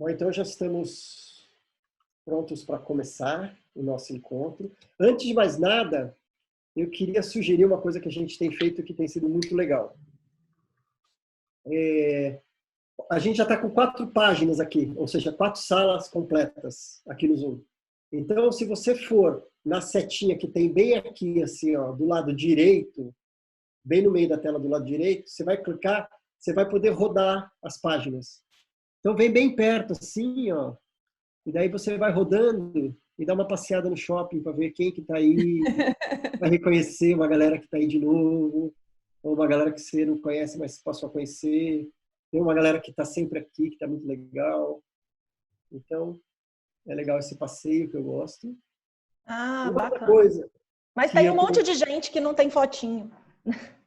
Bom, então já estamos prontos para começar o nosso encontro. Antes de mais nada, eu queria sugerir uma coisa que a gente tem feito que tem sido muito legal. A gente já está com 4 páginas aqui, ou seja, 4 salas completas aqui no Zoom. Então, se você for na setinha que tem bem aqui, assim, ó, do lado direito, bem no meio da tela do lado direito, você vai clicar, você vai poder rodar as páginas. Então, vem bem perto, assim, ó, e daí você vai rodando e dá uma passeada no shopping para ver quem que está aí, vai reconhecer uma galera que está aí de novo, ou uma galera que você não conhece, mas passou a conhecer. Tem uma galera que está sempre aqui, que está muito legal. Então, é legal esse passeio que eu gosto. Ah, Uma outra bacana. coisa Mas que tem um monte de gente que não tem fotinho.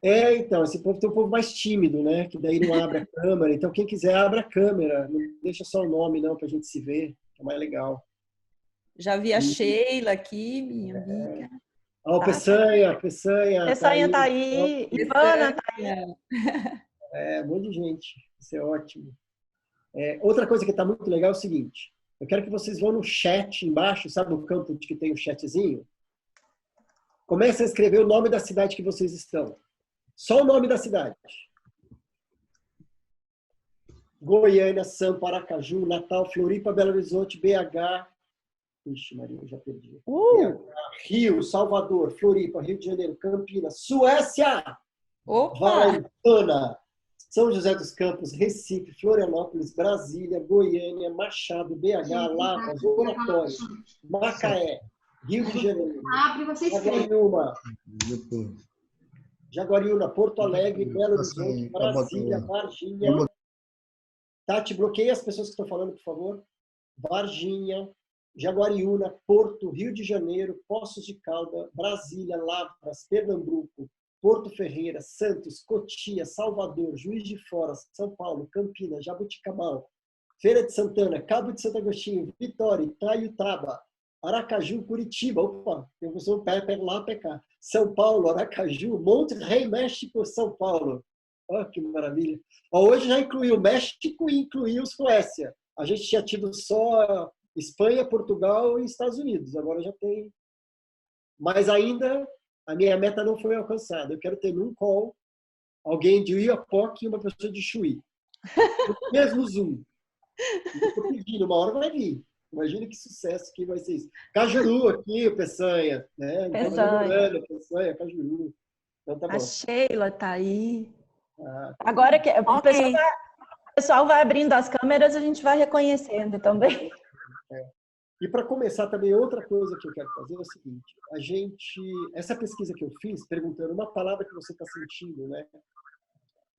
então, esse povo tem um povo mais tímido, né? Que daí não abre a câmera. Então, quem quiser, abre a câmera. Não deixa só o nome, não, para a gente se ver. É mais legal. Já vi a Sheila aqui, minha amiga. Ó, o Tá? Peçanha, tá Peçanha aí. tá aí, Ivana tá aí. Um monte de gente. Isso é ótimo. Outra coisa que está muito legal é o seguinte. Eu quero que vocês vão no chat embaixo, sabe o campo que tem o chatzinho? Comece a escrever o nome da cidade que vocês estão. Só o nome da cidade. Goiânia, Sampa, Aracaju, Natal, Floripa, Belo Horizonte, BH. Ixi, Maria, eu já perdi. BH, Rio, Salvador, Floripa, Rio de Janeiro, Campinas, Suécia, Opa! Varantana, São José dos Campos, Recife, Florianópolis, Brasília, Goiânia, Machado, BH, Lavras, Oratório, Macaé, Rio de Janeiro, Jaguariúna, Porto Alegre, Belo Horizonte, Brasília, Varginha. Tati, bloqueia as pessoas que estão falando, por favor. Varginha, Jaguariúna, Porto, Rio de Janeiro, Poços de Caldas, Brasília, Lavras, Pernambuco, Porto Ferreira, Santos, Cotia, Salvador, Juiz de Fora, São Paulo, Campinas, Jaboticabal, Feira de Santana, Cabo de Santo Agostinho, Vitória, Itaioataba, Aracaju, Curitiba, opa, tem um pessoal pega lá, pega cá, São Paulo, Aracaju, Monterrey, México, São Paulo. Olha que maravilha. Hoje já incluiu México e incluiu Suécia. A gente tinha tido só Espanha, Portugal e Estados Unidos. Agora já tem. Mas ainda a minha meta não foi alcançada. Eu quero ter num call alguém de Oiapoque e uma pessoa de Chuí. No mesmo Zoom. Estou pedindo, uma hora vai vir. Imagina que sucesso que vai ser isso. Cajuru aqui, o Peçanha. Né? Peçanha. Peçanha, Cajuru. Então tá bom. A Sheila tá aí. Tá Agora que Ok. o pessoal vai abrindo as câmeras, a gente vai reconhecendo também. E para começar também, outra coisa que eu quero fazer é o seguinte, essa pesquisa que eu fiz, perguntando uma palavra que você está sentindo, né,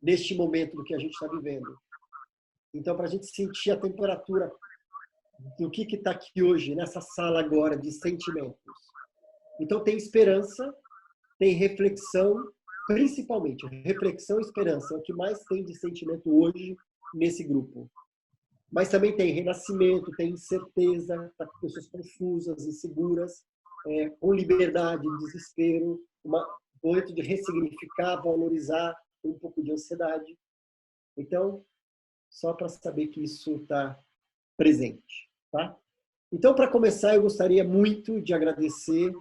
neste momento do que a gente está vivendo. Então, para a gente sentir a temperatura do que está aqui hoje, nessa sala agora de sentimentos. Então, tem esperança, tem reflexão, principalmente, reflexão e esperança, é o que mais tem de sentimento hoje nesse grupo. Mas também tem renascimento, tem incerteza, tá com pessoas confusas, inseguras, com liberdade, desespero, um momento de ressignificar, valorizar, um pouco de ansiedade. Então, só para saber que isso está presente. Tá? Então, para começar, eu gostaria muito de agradecer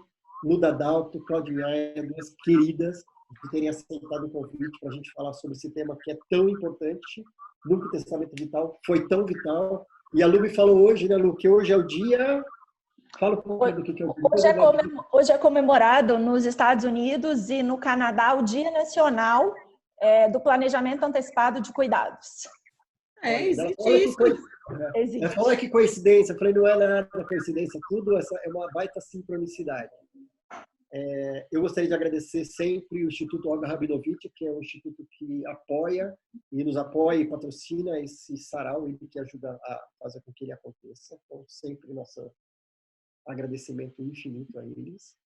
Luda Dalto, Claudinha, duas queridas, por terem aceitado o convite para a gente falar sobre esse tema que é tão importante. Nunca o Testamento Vital foi tão vital. E a Lu me falou hoje, né, Lu, que hoje é o dia... Fala um pouco do que é o dia. Hoje é comemorado nos Estados Unidos e no Canadá o Dia Nacional do Planejamento Antecipado de Cuidados. Existe isso. Ela falou que coincidência. Eu falei, não é nada coincidência. Tudo é uma baita sincronicidade. Eu gostaria de agradecer sempre o Instituto Olga Rabinovich, que é um instituto que apoia e patrocina esse sarau e que ajuda a fazer com que ele aconteça. Então, sempre nosso agradecimento infinito a eles.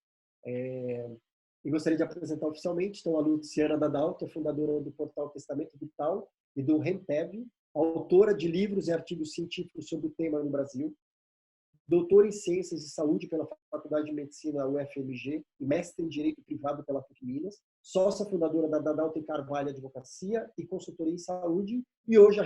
E gostaria de apresentar oficialmente, então, a Luciana Dadalto, fundadora do portal Testamento Vital e do Rentev, autora de livros e artigos científicos sobre o tema no Brasil, doutora em Ciências de Saúde pela Faculdade de Medicina UFMG e mestre em Direito Privado pela PUC Minas, sócia fundadora da Dadalto e Carvalho Advocacia e Consultoria em Saúde, e hoje a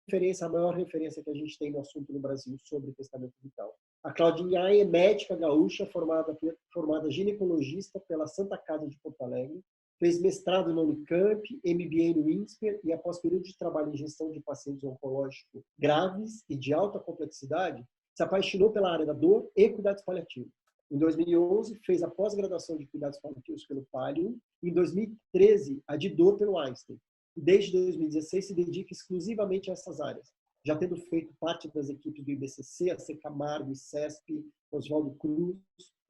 referência, a maior referência que a gente tem no assunto no Brasil sobre testamento vital. A Claudinha é médica gaúcha, formada ginecologista pela Santa Casa de Porto Alegre, fez mestrado na Unicamp, MBA no INSPER e, após período de trabalho em gestão de pacientes oncológicos graves e de alta complexidade, se apaixonou pela área da dor e cuidados paliativos. Em 2011, fez a pós-graduação de cuidados paliativos pelo Pallium. Em 2013, a de dor pelo Einstein. E desde 2016, se dedica exclusivamente a essas áreas, já tendo feito parte das equipes do IBCC, a C. Camargo, ICESP, Oswaldo Cruz,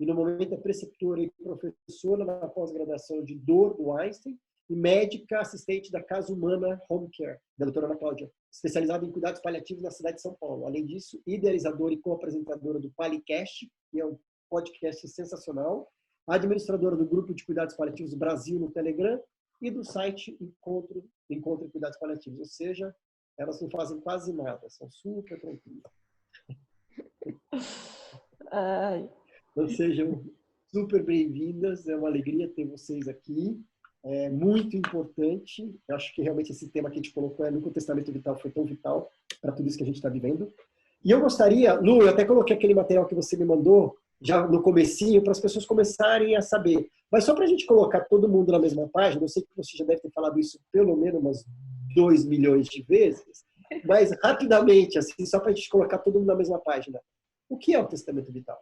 e no momento é preceptora e professora na pós-graduação de dor do Einstein e médica assistente da Casa Humana Home Care, da doutora Ana Cláudia, especializada em cuidados paliativos na cidade de São Paulo. Além disso, idealizadora e co-apresentadora do Palicast, que é um podcast sensacional, administradora do Grupo de Cuidados Paliativos Brasil no Telegram e do site Encontro Cuidados Paliativos. Ou seja, elas não fazem quase nada, são super tranquilas. Sejam super bem-vindas, é uma alegria ter vocês aqui, é muito importante. Eu acho que realmente esse tema que a gente colocou, nunca o testamento vital foi tão vital para tudo isso que a gente está vivendo. E eu gostaria, Lu, eu até coloquei aquele material que você me mandou, já no comecinho, para as pessoas começarem a saber. Mas só para a gente colocar todo mundo na mesma página, eu sei que você já deve ter falado isso pelo menos umas 2 milhões de vezes, mas rapidamente, assim, só para a gente colocar todo mundo na mesma página. O que é o testamento vital?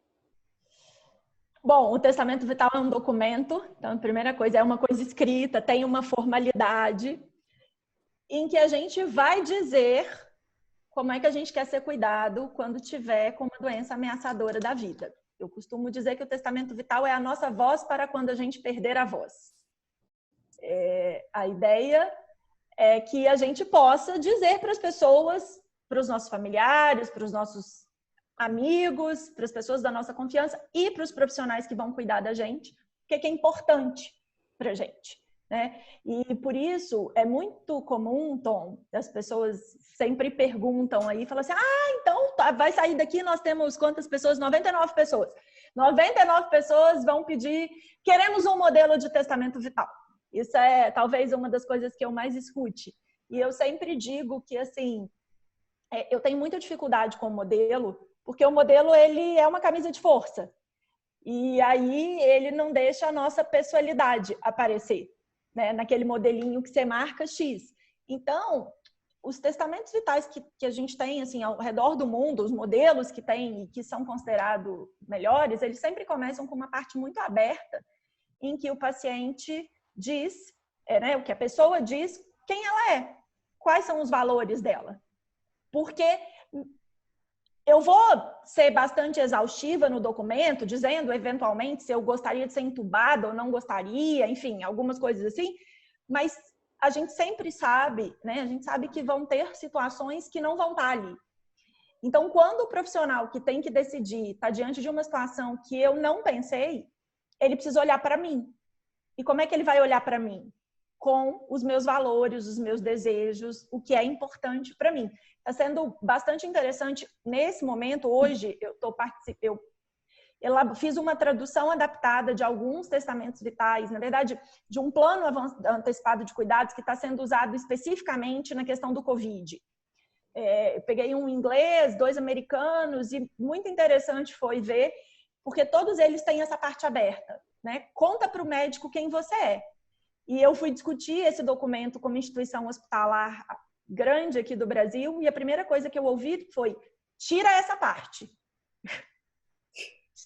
Bom, o testamento vital é um documento, então a primeira coisa é uma coisa escrita, tem uma formalidade em que a gente vai dizer como é que a gente quer ser cuidado quando tiver com uma doença ameaçadora da vida. Eu costumo dizer que o testamento vital é a nossa voz para quando a gente perder a voz. A ideia é que a gente possa dizer para as pessoas, para os nossos familiares, para os nossos amigos, para as pessoas da nossa confiança e para os profissionais que vão cuidar da gente, o que é importante para a gente, né? E por isso é muito comum, Tom, as pessoas sempre perguntam aí, falam assim, então vai sair daqui, nós temos quantas pessoas? 99 pessoas. 99 pessoas vão pedir, queremos um modelo de testamento vital. Isso é talvez uma das coisas que eu mais escute. E eu sempre digo que, assim, eu tenho muita dificuldade com o modelo, porque o modelo, ele é uma camisa de força. E aí ele não deixa a nossa pessoalidade aparecer, né? Naquele modelinho que você marca X. Então, os testamentos vitais que a gente tem assim, ao redor do mundo, os modelos que tem e que são considerados melhores, eles sempre começam com uma parte muito aberta, em que o paciente diz, né, o que a pessoa diz, quem ela é, quais são os valores dela. Porque eu vou ser bastante exaustiva no documento, dizendo, eventualmente, se eu gostaria de ser entubada ou não gostaria, enfim, algumas coisas assim, mas a gente sempre sabe, né? A gente sabe que vão ter situações que não vão estar ali. Então, quando o profissional que tem que decidir está diante de uma situação que eu não pensei, ele precisa olhar para mim. E como é que ele vai olhar para mim? Com os meus valores, os meus desejos, o que é importante para mim. Está sendo bastante interessante. Nesse momento, hoje, eu fiz uma tradução adaptada de alguns testamentos vitais, na verdade, de um plano antecipado de cuidados que está sendo usado especificamente na questão do Covid. Eu peguei um inglês, 2 americanos, e muito interessante foi ver, porque todos eles têm essa parte aberta, né? Conta para o médico quem você é. E eu fui discutir esse documento com uma instituição hospitalar grande aqui do Brasil, e a primeira coisa que eu ouvi foi, tira essa parte.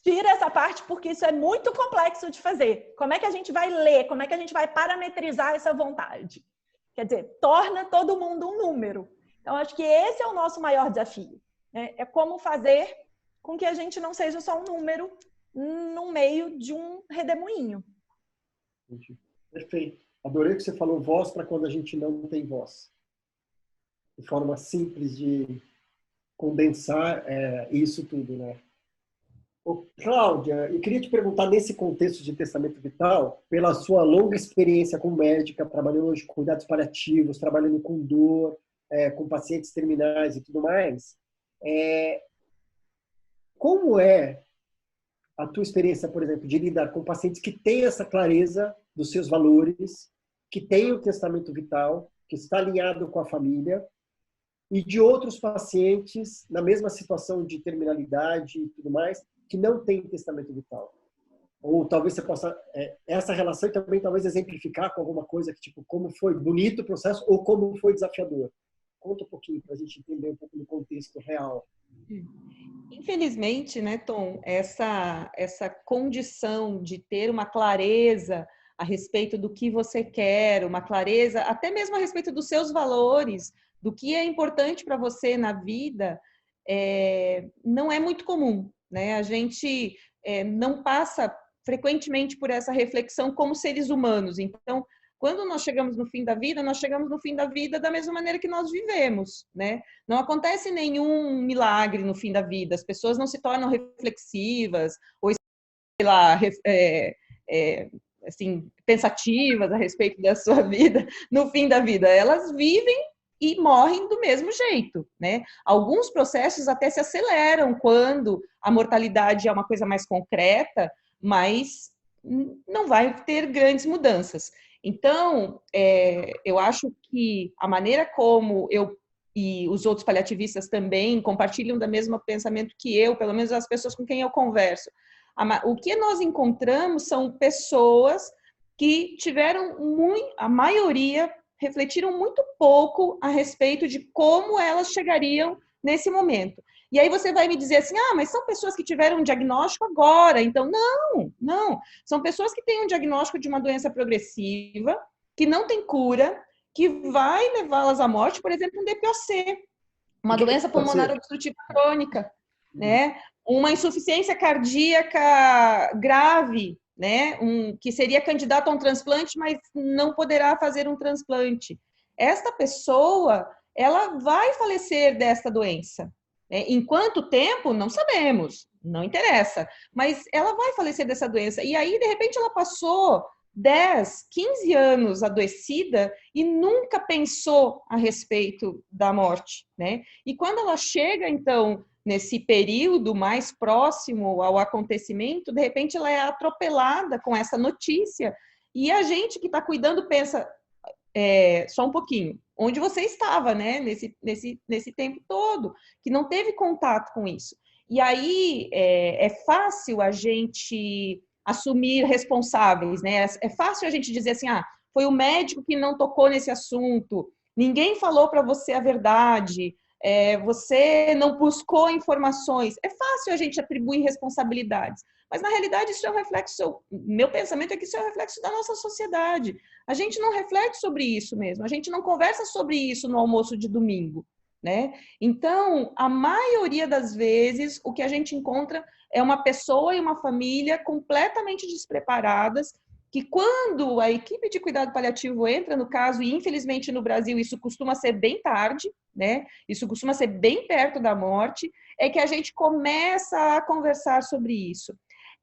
Tira essa parte porque isso é muito complexo de fazer. Como é que a gente vai ler? Como é que a gente vai parametrizar essa vontade? Quer dizer, torna todo mundo um número. Então, acho que esse é o nosso maior desafio, né? É como fazer com que a gente não seja só um número no meio de um redemoinho. Perfeito. Adorei que você falou voz para quando a gente não tem voz. De forma simples de condensar isso tudo, né? Ô, Cláudia, eu queria te perguntar, nesse contexto de testamento vital, pela sua longa experiência como médica, trabalhando hoje com cuidados paliativos, trabalhando com dor, com pacientes terminais e tudo mais, como é a tua experiência, por exemplo, de lidar com pacientes que têm essa clareza dos seus valores, que têm o testamento vital, que está alinhado com a família, e de outros pacientes na mesma situação de terminalidade e tudo mais, que não tem testamento vital? Ou talvez você possa, essa relação também talvez exemplificar com alguma coisa que, tipo, como foi bonito o processo ou como foi desafiador. Conta um pouquinho para a gente entender um pouco do contexto real. Infelizmente, né, Tom, essa condição de ter uma clareza a respeito do que você quer, uma clareza até mesmo a respeito dos seus valores, do que é importante para você na vida, não é muito comum, né? A gente não passa frequentemente por essa reflexão como seres humanos. Então, quando nós chegamos no fim da vida, nós chegamos no fim da vida da mesma maneira que nós vivemos, né? Não acontece nenhum milagre no fim da vida, as pessoas não se tornam reflexivas, ou, sei lá, assim, pensativas a respeito da sua vida no fim da vida. Elas vivem e morrem do mesmo jeito, né? Alguns processos até se aceleram quando a mortalidade é uma coisa mais concreta, mas não vai ter grandes mudanças. Então, eu acho que a maneira como eu e os outros paliativistas também compartilham do mesmo pensamento que eu, pelo menos as pessoas com quem eu converso. O que nós encontramos são pessoas que tiveram a maioria refletiram muito pouco a respeito de como elas chegariam nesse momento. E aí você vai me dizer assim, mas são pessoas que tiveram um diagnóstico agora. Então, não. São pessoas que têm um diagnóstico de uma doença progressiva, que não tem cura, que vai levá-las à morte, por exemplo, um DPOC, uma doença pulmonar obstrutiva crônica, né? Uma insuficiência cardíaca grave, né? Que seria candidato a um transplante, mas não poderá fazer um transplante. Esta pessoa, ela vai falecer desta doença. Em quanto tempo? Não sabemos, não interessa. Mas ela vai falecer dessa doença. E aí, de repente, ela passou 10, 15 anos adoecida e nunca pensou a respeito da morte, né? E quando ela chega, então, nesse período mais próximo ao acontecimento, de repente ela é atropelada com essa notícia e a gente que está cuidando pensa, só um pouquinho, onde você estava, né? Nesse tempo todo, que não teve contato com isso. E aí é fácil a gente assumir responsáveis, né? É fácil a gente dizer assim, foi o médico que não tocou nesse assunto, ninguém falou para você a verdade, você não buscou informações. É fácil a gente atribuir responsabilidades, mas na realidade isso é um reflexo, meu pensamento é que isso é um reflexo da nossa sociedade. A gente não reflete sobre isso mesmo, a gente não conversa sobre isso no almoço de domingo, né? Então, a maioria das vezes, o que a gente encontra é uma pessoa e uma família completamente despreparadas, que quando a equipe de cuidado paliativo entra no caso, e infelizmente no Brasil isso costuma ser bem tarde, né? Isso costuma ser bem perto da morte, é que a gente começa a conversar sobre isso.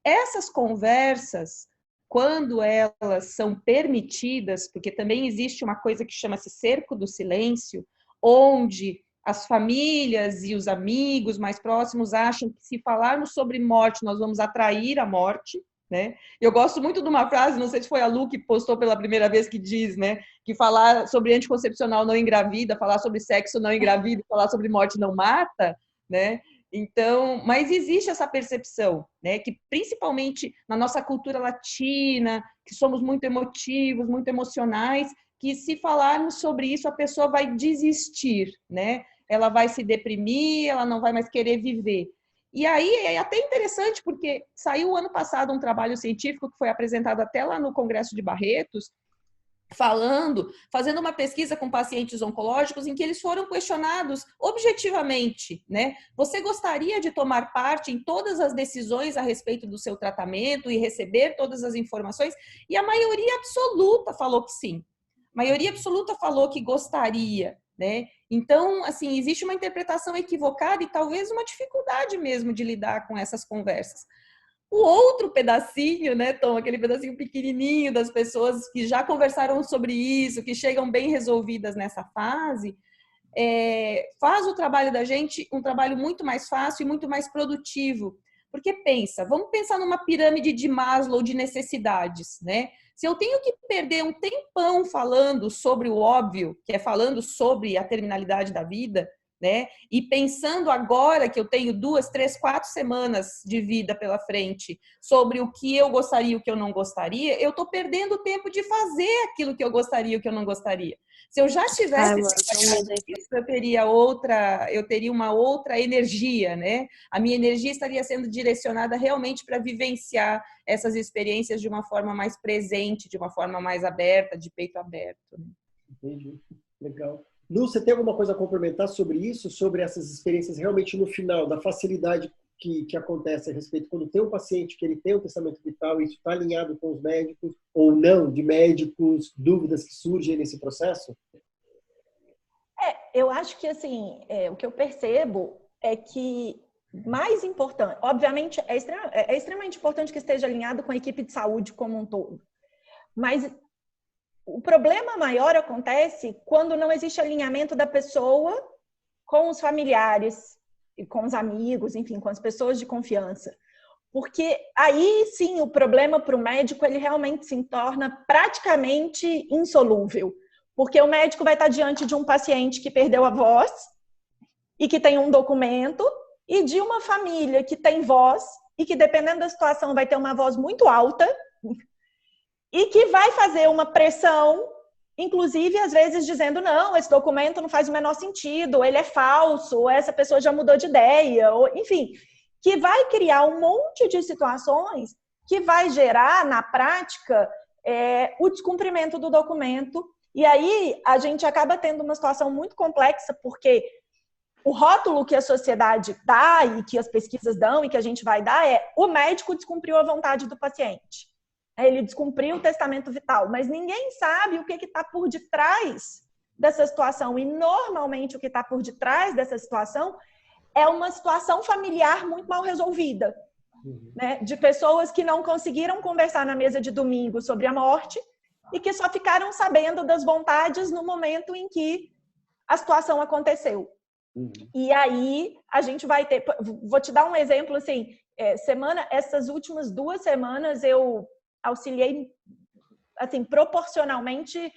Essas conversas, quando elas são permitidas, porque também existe uma coisa que chama-se cerco do silêncio, onde as famílias e os amigos mais próximos acham que se falarmos sobre morte, nós vamos atrair a morte, né? Eu gosto muito de uma frase, não sei se foi a Lu que postou pela primeira vez, que diz, né, que falar sobre anticoncepcional não engravida, falar sobre sexo não engravida, falar sobre morte não mata, né? Então, mas existe essa percepção, né, que principalmente na nossa cultura latina, que somos muito emotivos, muito emocionais, que se falarmos sobre isso, a pessoa vai desistir, né? Ela vai se deprimir, ela não vai mais querer viver. E aí é até interessante, porque saiu ano passado um trabalho científico que foi apresentado até lá no Congresso de Barretos, fazendo uma pesquisa com pacientes oncológicos em que eles foram questionados objetivamente, né? Você gostaria de tomar parte em todas as decisões a respeito do seu tratamento e receber todas as informações? E a maioria absoluta falou que sim. A maioria absoluta falou que gostaria, né? Então, assim, existe uma interpretação equivocada e talvez uma dificuldade mesmo de lidar com essas conversas. O outro pedacinho, né, Tom, aquele pedacinho pequenininho das pessoas que já conversaram sobre isso, que chegam bem resolvidas nessa fase, faz o trabalho da gente um trabalho muito mais fácil e muito mais produtivo. Porque vamos pensar numa pirâmide de Maslow de necessidades, né? Se eu tenho que perder um tempão falando sobre o óbvio, que é falando sobre a terminalidade da vida, né? E pensando agora que eu tenho 2, 3, 4 semanas de vida pela frente sobre o que eu gostaria e o que eu não gostaria, eu estou perdendo o tempo de fazer aquilo que eu gostaria e o que eu não gostaria. Se eu já tivesse eu teria uma outra energia, né? A minha energia estaria sendo direcionada realmente para vivenciar essas experiências de uma forma mais presente, de uma forma mais aberta, de peito aberto. Né? Entendi. Legal. Lu, você tem alguma coisa a complementar sobre isso, sobre essas experiências realmente no final, da facilidade que acontece a respeito quando tem um paciente que ele tem um testamento vital e isso está alinhado com os médicos ou não, de médicos, dúvidas que surgem nesse processo? Eu acho que, assim, o que eu percebo é que mais importante, obviamente, é extremamente importante que esteja alinhado com a equipe de saúde como um todo, mas o problema maior acontece quando não existe alinhamento da pessoa com os familiares e com os amigos, enfim, com as pessoas de confiança. Porque aí sim o problema para o médico ele realmente se torna praticamente insolúvel. Porque o médico vai estar diante de um paciente que perdeu a voz e que tem um documento e de uma família que tem voz e que, dependendo da situação, vai ter uma voz muito alta e que vai fazer uma pressão, inclusive, às vezes, dizendo não, esse documento não faz o menor sentido, ele é falso, essa pessoa já mudou de ideia, ou, enfim, que vai criar um monte de situações que vai gerar, na prática, o descumprimento do documento. E aí, a gente acaba tendo uma situação muito complexa, porque o rótulo que a sociedade dá e que as pesquisas dão e que a gente vai dar o médico descumpriu a vontade do paciente. Ele descumpriu o testamento vital, mas ninguém sabe o que está por detrás dessa situação. E, normalmente, o que está por detrás dessa situação é uma situação familiar muito mal resolvida, né? De pessoas que não conseguiram conversar na mesa de domingo sobre a morte e que só ficaram sabendo das vontades no momento em que a situação aconteceu. E aí, a gente vai ter... Vou te dar um exemplo, assim, essas últimas 2 semanas eu auxiliei, assim, proporcionalmente,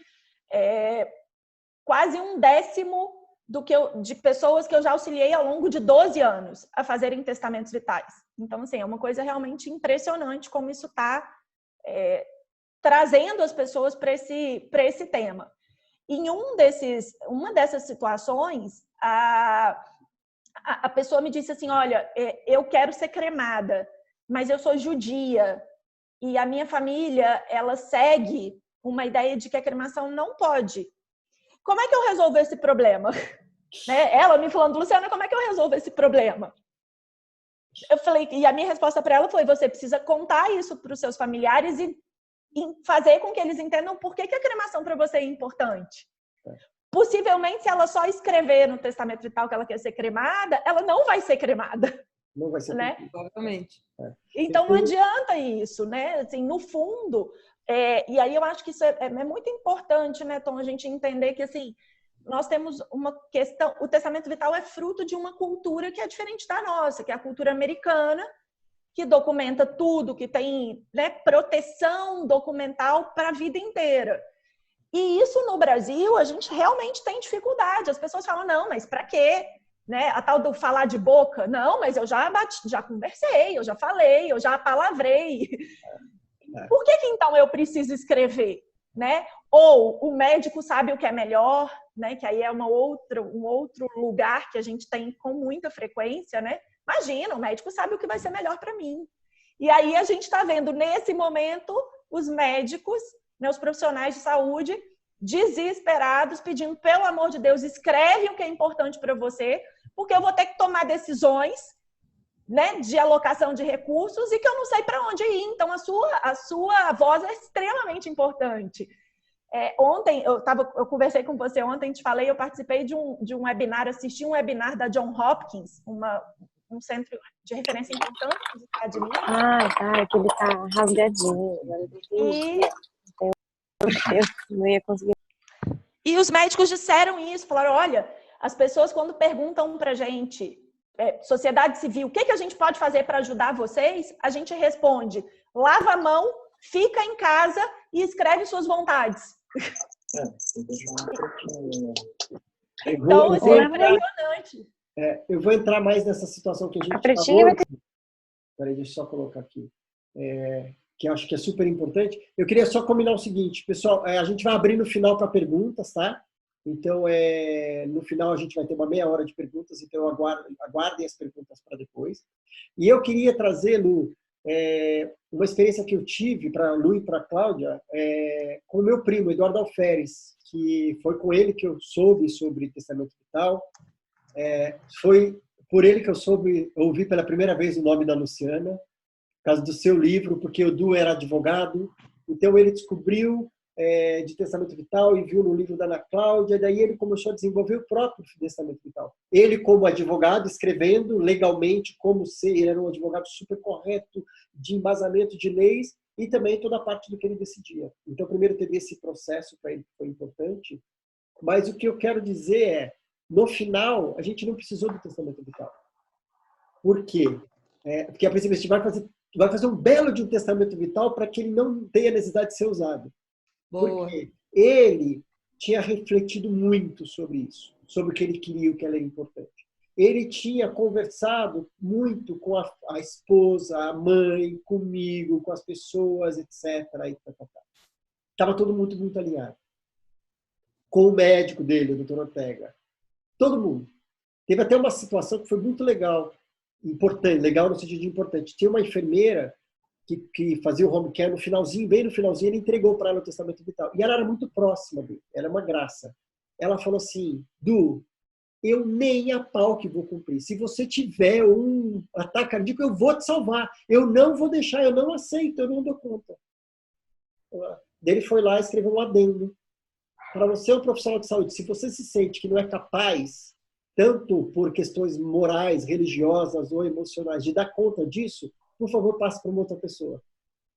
quase 1/10 de pessoas que eu já auxiliei ao longo de 12 anos a fazerem testamentos vitais. Então, assim, é uma coisa realmente impressionante como isso está trazendo as pessoas para esse tema. Em uma dessas situações, a pessoa me disse assim, olha, eu quero ser cremada, mas eu sou judia e a minha família, ela segue uma ideia de que a cremação não pode. Como é que eu resolvo esse problema? Né? Ela me falando, Luciana, como é que eu resolvo esse problema? Eu falei, e a minha resposta para ela foi, você precisa contar isso para os seus familiares e fazer com que eles entendam por que a cremação para você é importante. Possivelmente, se ela só escrever no testamento vital que ela quer ser cremada, ela não vai ser cremada. Não vai ser, né? Provavelmente. Então, não adianta isso, né? Assim, no fundo, e aí eu acho que isso é muito importante, né, Tom, a gente entender que, assim, nós temos uma questão... O testamento vital é fruto de uma cultura que é diferente da nossa, que é a cultura americana, que documenta tudo, que tem, né, proteção documental para a vida inteira. E isso no Brasil, a gente realmente tem dificuldade. As pessoas falam, não, mas para quê? Né? A tal do falar de boca, não, mas eu já conversei, eu já falei, eu já palavrei. Por que então eu preciso escrever? Né? Ou o médico sabe o que é melhor, né? Que aí é um outro lugar que a gente tem com muita frequência, né? Imagina, o médico sabe o que vai ser melhor para mim. E aí a gente está vendo, nesse momento, os médicos, né, os profissionais de saúde, desesperados, pedindo, pelo amor de Deus, escreve o que é importante para você, porque eu vou ter que tomar decisões, né, de alocação de recursos e que eu não sei para onde ir. Então, a sua voz é extremamente importante. Ontem, eu conversei com você ontem, te falei, eu participei de um webinar, assisti um webinar da Johns Hopkins, um centro de referência importante dos Estados Unidos. Tá, que ele tá rasgadinho. Eu não ia conseguir. E os médicos disseram isso, falaram, olha, as pessoas quando perguntam pra gente, sociedade civil, o que a gente pode fazer para ajudar vocês? A gente responde, lava a mão, fica em casa e escreve suas vontades. Então, assim, é impressionante. Eu vou entrar mais nessa situação que a gente pretinha vai ter... Peraí, deixa eu só colocar aqui. Que eu acho que é super importante. Eu queria só combinar o seguinte, pessoal, a gente vai abrir no final para perguntas, tá? Então, no final a gente vai ter uma meia hora de perguntas, então aguardem as perguntas para depois. E eu queria trazer, Lu, uma experiência que eu tive para a Lu e para a Cláudia com o meu primo, Eduardo Alferes, que foi com ele que eu soube sobre testamento vital. Foi por ele que eu ouvi pela primeira vez o nome da Luciana, por causa do seu livro, porque o Du era advogado. Então, ele descobriu de testamento vital e viu no livro da Ana Cláudia, daí ele começou a desenvolver o próprio testamento vital. Ele, como advogado, escrevendo legalmente como ser, ele era um advogado super correto, de embasamento de leis, e também toda a parte do que ele decidia. Então, primeiro teve esse processo para ele, que foi importante, mas o que eu quero dizer no final, a gente não precisou do testamento vital. Por quê? Porque, a princípio, a gente vai fazer um belo de um testamento vital para que ele não tenha necessidade de ser usado. Boa. Porque ele tinha refletido muito sobre isso, sobre o que ele queria, o que era importante. Ele tinha conversado muito com a esposa, a mãe, comigo, com as pessoas, etc. Estava todo mundo muito alinhado. Com o médico dele, o Dr. Ortega. Todo mundo. Teve até uma situação que foi muito legal, importante, legal no sentido de importante. Tinha uma enfermeira que fazia o home care no finalzinho, bem no finalzinho, ele entregou para ela o testamento vital. E ela era muito próxima dele, ela é uma graça. Ela falou assim, Du, eu nem a pau que vou cumprir. Se você tiver um ataque cardíaco, eu vou te salvar. Eu não vou deixar, eu não aceito, eu não dou conta. Ele foi lá e escreveu um adendo. Para você, um profissional de saúde, se você se sente que não é capaz, tanto por questões morais, religiosas ou emocionais, de dar conta disso, por favor, passe para uma outra pessoa.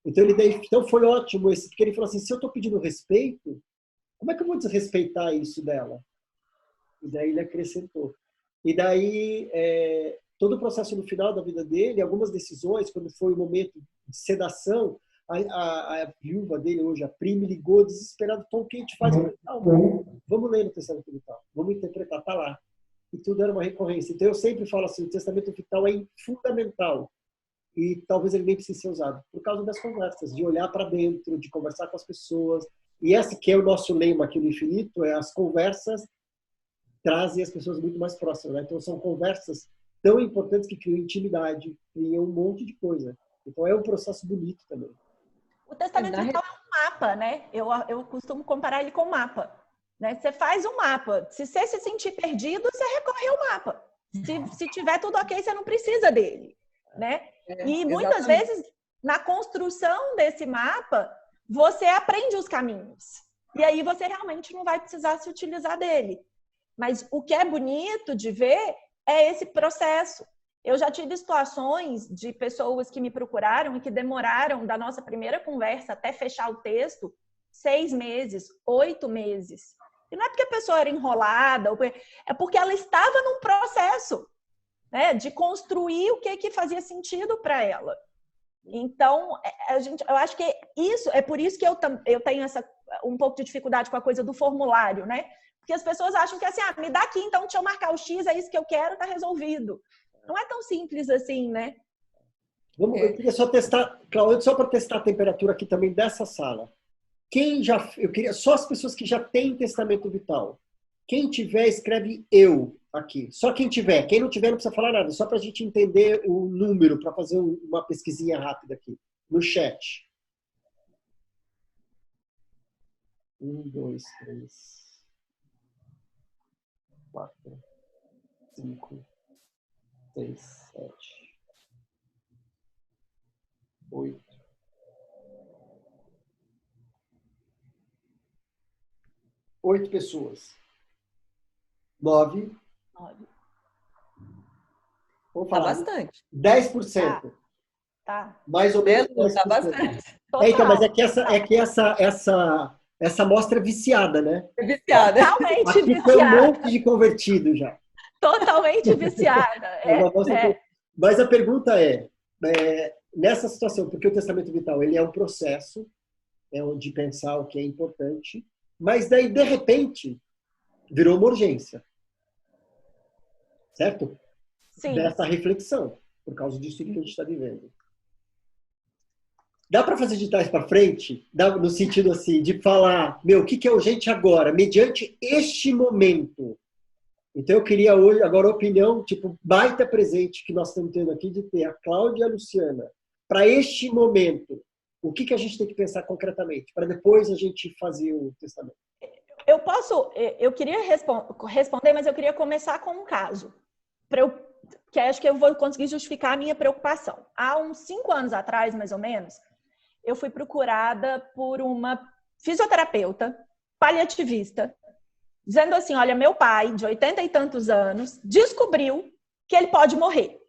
Então foi ótimo esse, porque ele falou assim, se eu estou pedindo respeito, como é que eu vou desrespeitar isso dela? E daí ele acrescentou. E daí, todo o processo no final da vida dele, algumas decisões, quando foi o momento de sedação, a viúva dele hoje, a Pri, me ligou desesperado, Tom, o que a gente faz? Vamos ler no testamento vital, vamos interpretar, tá lá. E tudo era uma recorrência. Então eu sempre falo assim, o testamento vital é fundamental. E talvez ele nem precise ser usado, por causa das conversas, de olhar para dentro, de conversar com as pessoas. E esse que é o nosso lema aqui no Infinito, as conversas trazem as pessoas muito mais próximas. Né? Então são conversas tão importantes que criam intimidade, criam um monte de coisa. Então é um processo bonito também. O testamento vital é um mapa, né? Eu costumo comparar ele com um mapa. Né? Você faz um mapa. Se você se sentir perdido, você recorre ao mapa. Se tiver tudo ok, você não precisa dele. Né? E muitas vezes, na construção desse mapa, você aprende os caminhos. E aí você realmente não vai precisar se utilizar dele. Mas o que é bonito de ver é esse processo. Eu já tive situações de pessoas que me procuraram e que demoraram da nossa primeira conversa até fechar o texto 6 meses, 8 meses. E não é porque a pessoa era enrolada, é porque ela estava num processo, né, de construir o que fazia sentido para ela. Então, eu acho que isso é por isso que eu tenho um pouco de dificuldade com a coisa do formulário, né? Porque as pessoas acham que assim, me dá aqui, então deixa eu marcar o X, é isso que eu quero, tá resolvido. Não é tão simples assim, né? Eu queria só testar, Cláudia, só para testar a temperatura aqui também dessa sala. Eu queria só as pessoas que já têm testamento vital. Quem tiver, escreve eu aqui. Só quem tiver. Quem não tiver, não precisa falar nada. Só para a gente entender o número, para fazer uma pesquisinha rápida aqui. No chat. 1, 2, 3, 4, 5, 6, 7, 8. 8 pessoas. 9. Vamos falar. Tá bastante. 10%. Tá. Mais ou menos 10%. Tá bastante. Então, mas é que essa amostra é viciada, né? É viciada. Totalmente Aqui viciada. foi um monte de convertido já. Totalmente viciada. Mas a pergunta nessa situação, porque o testamento vital ele é um processo, de pensar o que é importante, mas daí, de repente, virou uma urgência, certo? Sim. Dessa reflexão, por causa disso que a gente está vivendo. Dá para fazer de trás para frente? Dá no sentido assim, de falar, o que é urgente agora, mediante este momento. Então eu queria hoje, agora a opinião, tipo, baita presente que nós estamos tendo aqui de ter a Cláudia e a Luciana. Para este momento, o que a gente tem que pensar concretamente? Para depois a gente fazer o testamento. Eu queria responder, mas eu queria começar com um caso. Que acho que eu vou conseguir justificar a minha preocupação. Há uns 5 anos atrás, mais ou menos, eu fui procurada por uma fisioterapeuta paliativista, dizendo assim, olha, meu pai, de 80 e tantos anos, descobriu que ele pode morrer.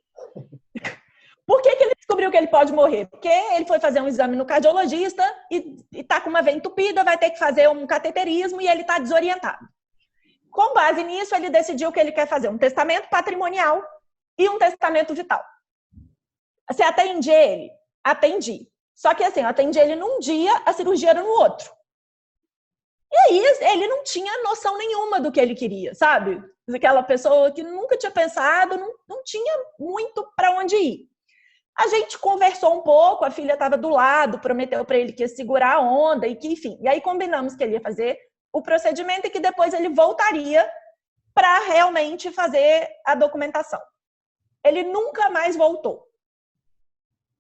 Por que ele descobriu que ele pode morrer? Porque ele foi fazer um exame no cardiologista e está com uma veia entupida, vai ter que fazer um cateterismo e ele está desorientado. Com base nisso, ele decidiu que ele quer fazer um testamento patrimonial e um testamento vital. Você atende ele? Atendi. Só que assim, eu atendi ele num dia, a cirurgia era no outro. E aí, ele não tinha noção nenhuma do que ele queria, sabe? Aquela pessoa que nunca tinha pensado, não tinha muito para onde ir. A gente conversou um pouco, a filha estava do lado, prometeu para ele que ia segurar a onda e que, enfim. E aí combinamos que ele ia fazer o procedimento e que depois ele voltaria para realmente fazer a documentação. Ele nunca mais voltou.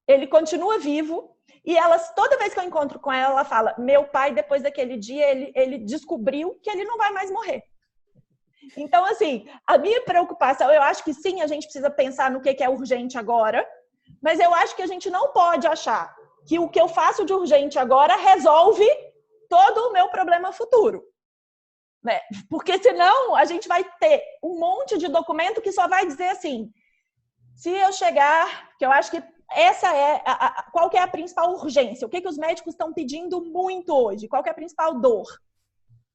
Ele continua vivo e toda vez que eu encontro com ela, ela fala, meu pai, depois daquele dia, ele descobriu que ele não vai mais morrer. Então, assim, a minha preocupação, eu acho que sim, a gente precisa pensar no que é urgente agora, mas eu acho que a gente não pode achar que o que eu faço de urgente agora resolve todo o meu problema futuro. Né? Porque senão a gente vai ter um monte de documento que só vai dizer assim, se eu chegar, que eu acho que essa é qual que é a principal urgência, o que os médicos estão pedindo muito hoje, qual que é a principal dor.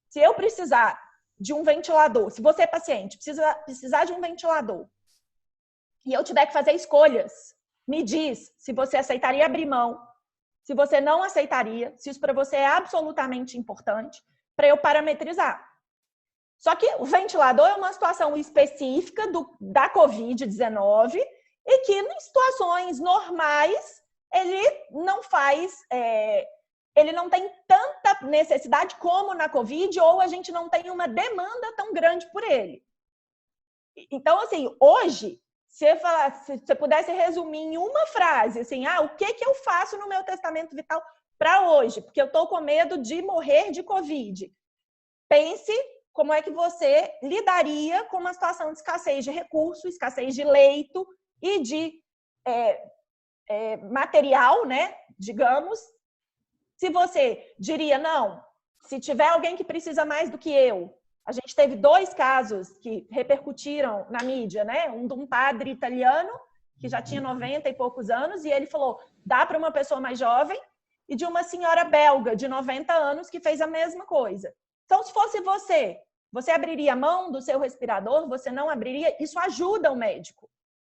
Se eu precisar de um ventilador, se você é paciente, precisar de um ventilador, e eu tiver que fazer escolhas, me diz se você aceitaria abrir mão, se você não aceitaria, se isso para você é absolutamente importante, para eu parametrizar. Só que o ventilador é uma situação específica da Covid-19 e que em situações normais ele não tem tanta necessidade como na Covid ou a gente não tem uma demanda tão grande por ele. Então, assim, hoje, se você pudesse resumir em uma frase, assim, o que eu faço no meu testamento vital para hoje? Porque eu estou com medo de morrer de Covid. Pense como é que você lidaria com uma situação de escassez de recursos, escassez de leito e de material, né? Digamos. Se você diria, não, se tiver alguém que precisa mais do que eu. A gente teve 2 casos que repercutiram na mídia, né? Um de um padre italiano, que já tinha 90 e poucos anos, e ele falou, dá para uma pessoa mais jovem, e de uma senhora belga de 90 anos que fez a mesma coisa. Então, se fosse você abriria a mão do seu respirador, você não abriria, isso ajuda o médico,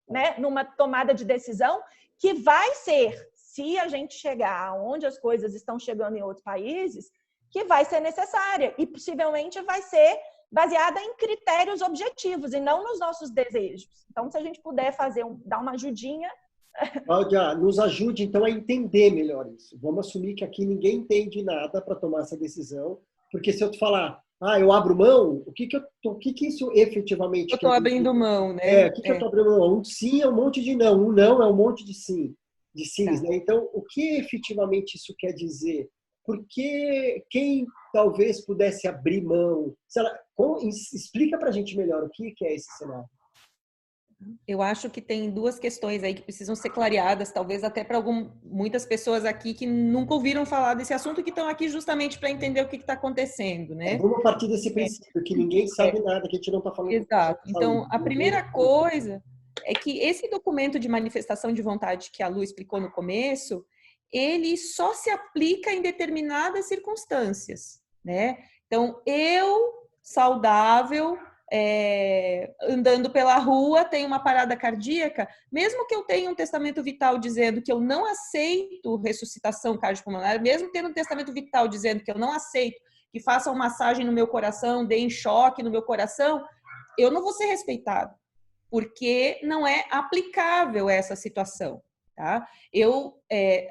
né? Numa tomada de decisão que vai ser, se a gente chegar onde as coisas estão chegando em outros países, que vai ser necessária e possivelmente vai ser baseada em critérios objetivos e não nos nossos desejos. Então, se a gente puder dar uma ajudinha... Cláudia, nos ajude então a entender melhor isso. Vamos assumir que aqui ninguém entende nada para tomar essa decisão, porque se eu te falar, eu abro mão, o que isso efetivamente... Eu estou abrindo mão, né? O que eu estou abrindo mão? Um sim é um monte de não, um não é um monte de sim, de sims, né? Então, o que efetivamente isso quer dizer? Porque quem talvez pudesse abrir mão... Explica para a gente melhor o que é esse cenário. Eu acho que tem 2 questões aí que precisam ser clareadas, talvez até para muitas pessoas aqui que nunca ouviram falar desse assunto e que estão aqui justamente para entender o que está acontecendo, né? Vamos partir desse princípio, que ninguém sabe nada, que a gente não está falando... Exato. Então, a primeira coisa é que esse documento de manifestação de vontade que a Lu explicou no começo, ele só se aplica em determinadas circunstâncias, né? Então, eu, saudável, andando pela rua, tenho uma parada cardíaca, mesmo que eu tenha um testamento vital dizendo que eu não aceito ressuscitação cardiopulmonar, mesmo tendo um testamento vital dizendo que eu não aceito que façam massagem no meu coração, deem choque no meu coração, eu não vou ser respeitado, porque não é aplicável essa situação. Tá?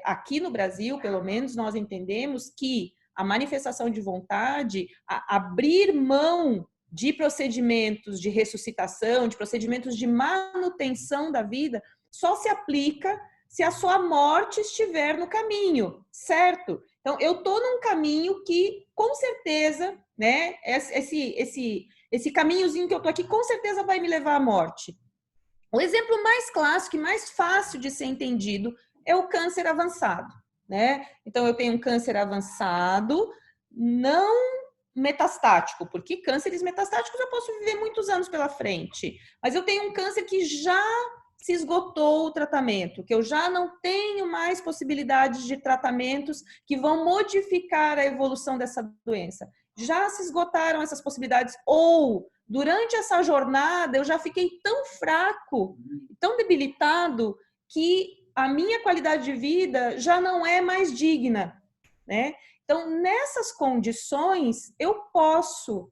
Aqui no Brasil, pelo menos, nós entendemos que a manifestação de vontade, abrir mão de procedimentos de ressuscitação, de procedimentos de manutenção da vida, só se aplica se a sua morte estiver no caminho, certo? Então, eu estou num caminho que, com certeza, né, esse caminhozinho que eu estou aqui, com certeza vai me levar à morte. O exemplo mais clássico e mais fácil de ser entendido é o câncer avançado, né? Então, eu tenho um câncer avançado, não metastático, porque cânceres metastáticos eu posso viver muitos anos pela frente, mas eu tenho um câncer que já se esgotou o tratamento, que eu já não tenho mais possibilidades de tratamentos que vão modificar a evolução dessa doença. Já se esgotaram essas possibilidades, ou durante essa jornada eu já fiquei tão fraco, tão debilitado, que a minha qualidade de vida já não é mais digna, né? Então, nessas condições, eu posso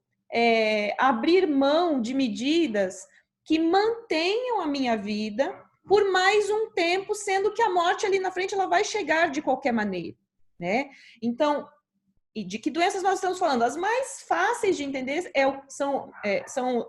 abrir mão de medidas que mantenham a minha vida por mais um tempo, sendo que a morte ali na frente ela vai chegar de qualquer maneira, né? Então, e de que doenças nós estamos falando? As mais fáceis de entender são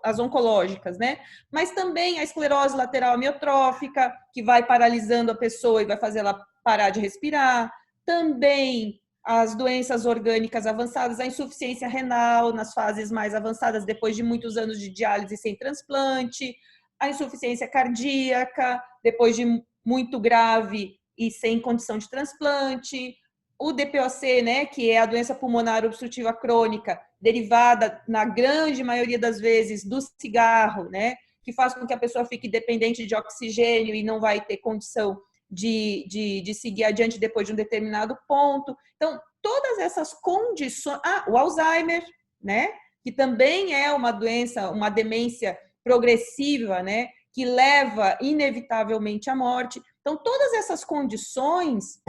as oncológicas, né? Mas também a esclerose lateral amiotrófica, que vai paralisando a pessoa e vai fazer ela parar de respirar. Também as doenças orgânicas avançadas, a insuficiência renal nas fases mais avançadas, depois de muitos anos de diálise sem transplante, a insuficiência cardíaca, depois de muito grave e sem condição de transplante, o DPOC, né, que é a doença pulmonar obstrutiva crônica, derivada, na grande maioria das vezes, do cigarro, né, que faz com que a pessoa fique dependente de oxigênio e não vai ter condição de seguir adiante depois de um determinado ponto. Então, todas essas condições... o Alzheimer, né, que também é uma doença, uma demência progressiva, né, que leva inevitavelmente à morte. Então, todas essas condições...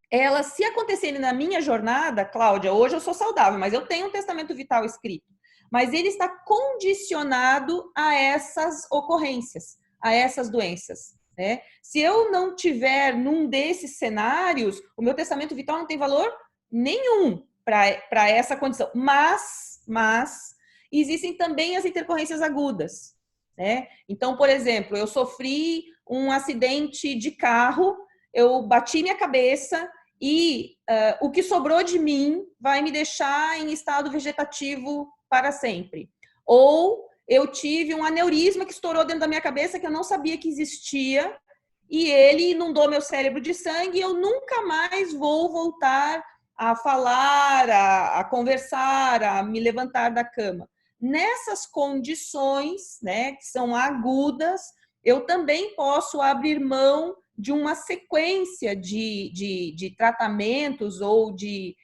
elas, se acontecerem na minha jornada, Cláudia, hoje eu sou saudável, mas eu tenho um testamento vital escrito, mas ele está condicionado a essas ocorrências, a essas doenças, né? Se eu não tiver num desses cenários, o meu testamento vital não tem valor nenhum para essa condição, mas existem também as intercorrências agudas, né? Então, por exemplo, eu sofri um acidente de carro, eu bati minha cabeça, e o que sobrou de mim vai me deixar em estado vegetativo para sempre. Ou eu tive um aneurisma que estourou dentro da minha cabeça que eu não sabia que existia e ele inundou meu cérebro de sangue e eu nunca mais vou voltar a falar, a conversar, a me levantar da cama. Nessas condições, né, que são agudas, eu também posso abrir mão de uma sequência de tratamentos ou de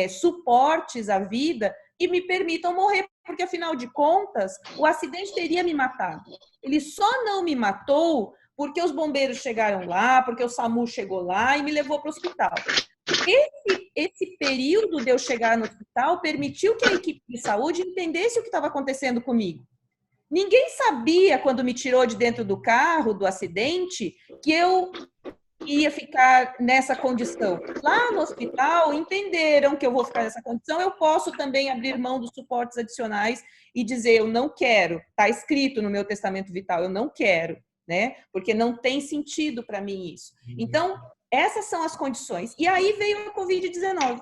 suportes à vida que me permitam morrer, porque, afinal de contas, o acidente teria me matado. Ele só não me matou porque os bombeiros chegaram lá, porque o SAMU chegou lá e me levou para o hospital. Esse período de eu chegar no hospital permitiu que a equipe de saúde entendesse o que estava acontecendo comigo. Ninguém sabia, quando me tirou de dentro do carro, do acidente, que eu ia ficar nessa condição. Lá no hospital, entenderam que eu vou ficar nessa condição, eu posso também abrir mão dos suportes adicionais e dizer, eu não quero, está escrito no meu testamento vital, eu não quero, né? Porque não tem sentido para mim isso. Então, essas são as condições. E aí veio a Covid-19.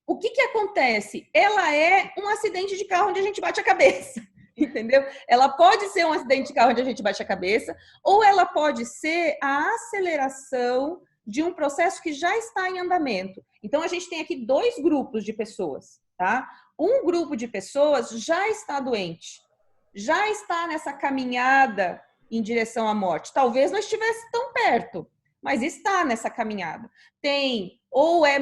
O que acontece? Ela é um acidente de carro onde a gente bate a cabeça. Entendeu? Ela pode ser um acidente de carro onde a gente bate a cabeça, ou ela pode ser a aceleração de um processo que já está em andamento. Então, a gente tem aqui dois grupos de pessoas, tá? Um grupo de pessoas já está doente, já está nessa caminhada em direção à morte. Talvez não estivesse tão perto, mas está nessa caminhada. Tem ou é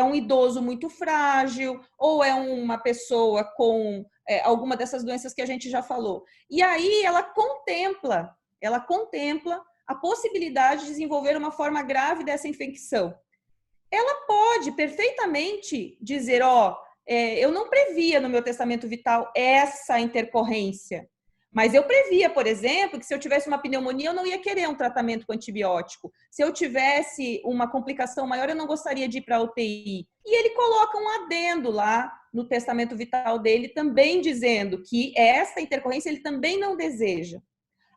um idoso muito frágil, ou é uma pessoa com alguma dessas doenças que a gente já falou. E aí ela contempla a possibilidade de desenvolver uma forma grave dessa infecção. Ela pode perfeitamente dizer, eu não previa no meu testamento vital essa intercorrência, mas eu previa, por exemplo, que se eu tivesse uma pneumonia, eu não ia querer um tratamento com antibiótico. Se eu tivesse uma complicação maior, eu não gostaria de ir para a UTI. E ele coloca um adendo lá no testamento vital dele, também dizendo que essa intercorrência ele também não deseja.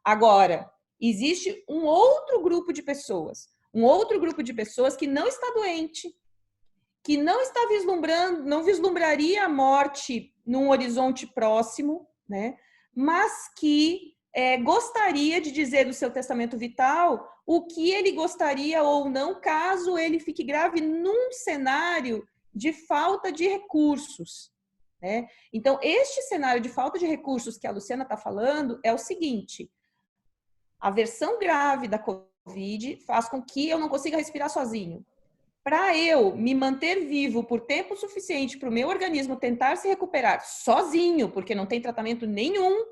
Agora, existe um outro grupo de pessoas que não está doente, que não está não vislumbraria a morte num horizonte próximo, né? Mas que gostaria de dizer no seu testamento vital o que ele gostaria ou não, caso ele fique grave num cenário de falta de recursos, né? Então, este cenário de falta de recursos que a Luciana está falando é o seguinte: a versão grave da COVID faz com que eu não consiga respirar sozinho. Para eu me manter vivo por tempo suficiente para o meu organismo tentar se recuperar sozinho, porque não tem tratamento nenhum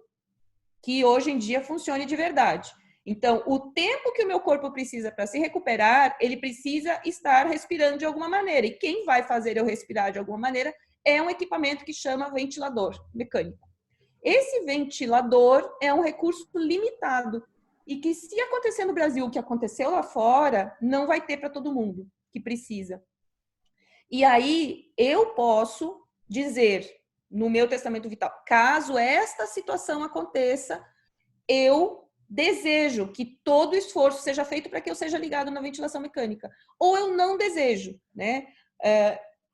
que hoje em dia funcione de verdade. Então, o tempo que o meu corpo precisa para se recuperar, ele precisa estar respirando de alguma maneira. E quem vai fazer eu respirar de alguma maneira é um equipamento que chama ventilador mecânico. Esse ventilador é um recurso limitado e que, se acontecer no Brasil o que aconteceu lá fora, não vai ter para todo mundo que precisa. E aí eu posso dizer no meu testamento vital, caso esta situação aconteça, eu desejo que todo esforço seja feito para que eu seja ligado na ventilação mecânica. Ou eu não desejo, né,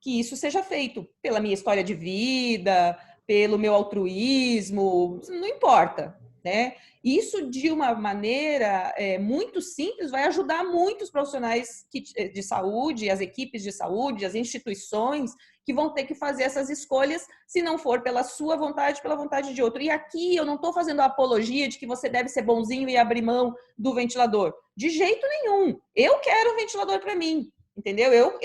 que isso seja feito pela minha história de vida, pelo meu altruísmo, não importa, né? Isso, de uma maneira muito simples, vai ajudar muitos profissionais de saúde, as equipes de saúde, as instituições, que vão ter que fazer essas escolhas, se não for pela sua vontade, pela vontade de outro. E aqui eu não estou fazendo a apologia de que você deve ser bonzinho e abrir mão do ventilador. De jeito nenhum. Eu quero um ventilador para mim, entendeu? Eu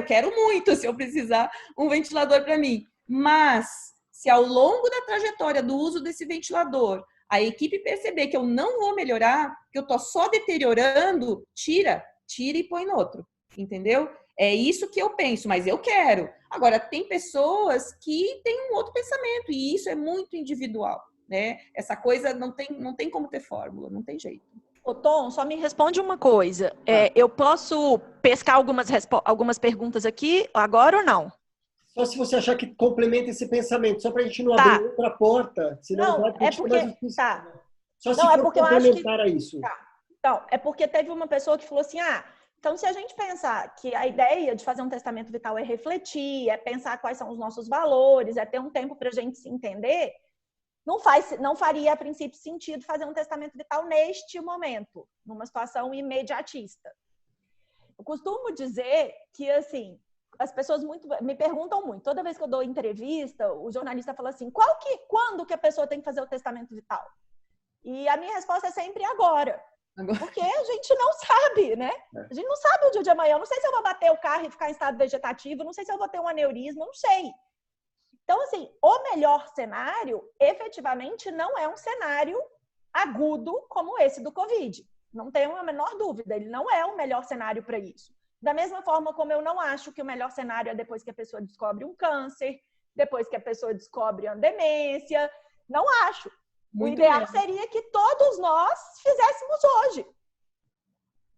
quero muito, se eu precisar, um ventilador para mim. Mas, se ao longo da trajetória do uso desse ventilador, a equipe perceber que eu não vou melhorar, que eu estou só deteriorando, tira e põe no outro, entendeu? É isso que eu penso, mas eu quero. Agora, tem pessoas que têm um outro pensamento, e isso é muito individual, né? Essa coisa não tem como ter fórmula, não tem jeito. Ô, Tom, só me responde uma coisa. Eu posso pescar algumas perguntas aqui agora ou não? Só se você achar que complementa esse pensamento, só para a gente não abrir outra porta, senão não, vai é porque mais difícil. Tá. Só se for complementar a isso. Tá. Então, é porque teve uma pessoa que falou assim, então se a gente pensar que a ideia de fazer um testamento vital é refletir, é pensar quais são os nossos valores, é ter um tempo para a gente se entender, não faria, a princípio, sentido fazer um testamento vital neste momento, numa situação imediatista. Eu costumo dizer que, assim, as pessoas me perguntam muito. Toda vez que eu dou entrevista, o jornalista fala assim, quando que a pessoa tem que fazer o testamento vital? E a minha resposta é sempre agora. Porque a gente não sabe, né? A gente não sabe o dia de amanhã. Eu não sei se eu vou bater o carro e ficar em estado vegetativo, não sei se eu vou ter um aneurisma, não sei. Então, assim, o melhor cenário, efetivamente, não é um cenário agudo como esse do Covid. Não tenho a menor dúvida, ele não é o melhor cenário para isso. Da mesma forma como eu não acho que o melhor cenário é depois que a pessoa descobre um câncer, depois que a pessoa descobre uma demência. Não acho. O ideal seria que todos nós fizéssemos hoje.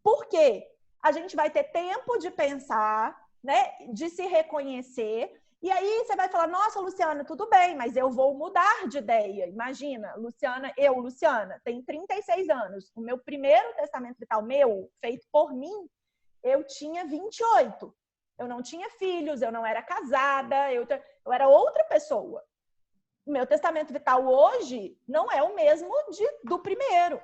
Por quê? A gente vai ter tempo de pensar, né, de se reconhecer. E aí você vai falar, nossa, Luciana, tudo bem, mas eu vou mudar de ideia. Imagina, Luciana, tenho 36 anos. O meu primeiro testamento vital, feito por mim, eu tinha 28. Eu não tinha filhos, eu não era casada, eu era outra pessoa. O meu testamento vital hoje não é o mesmo do primeiro.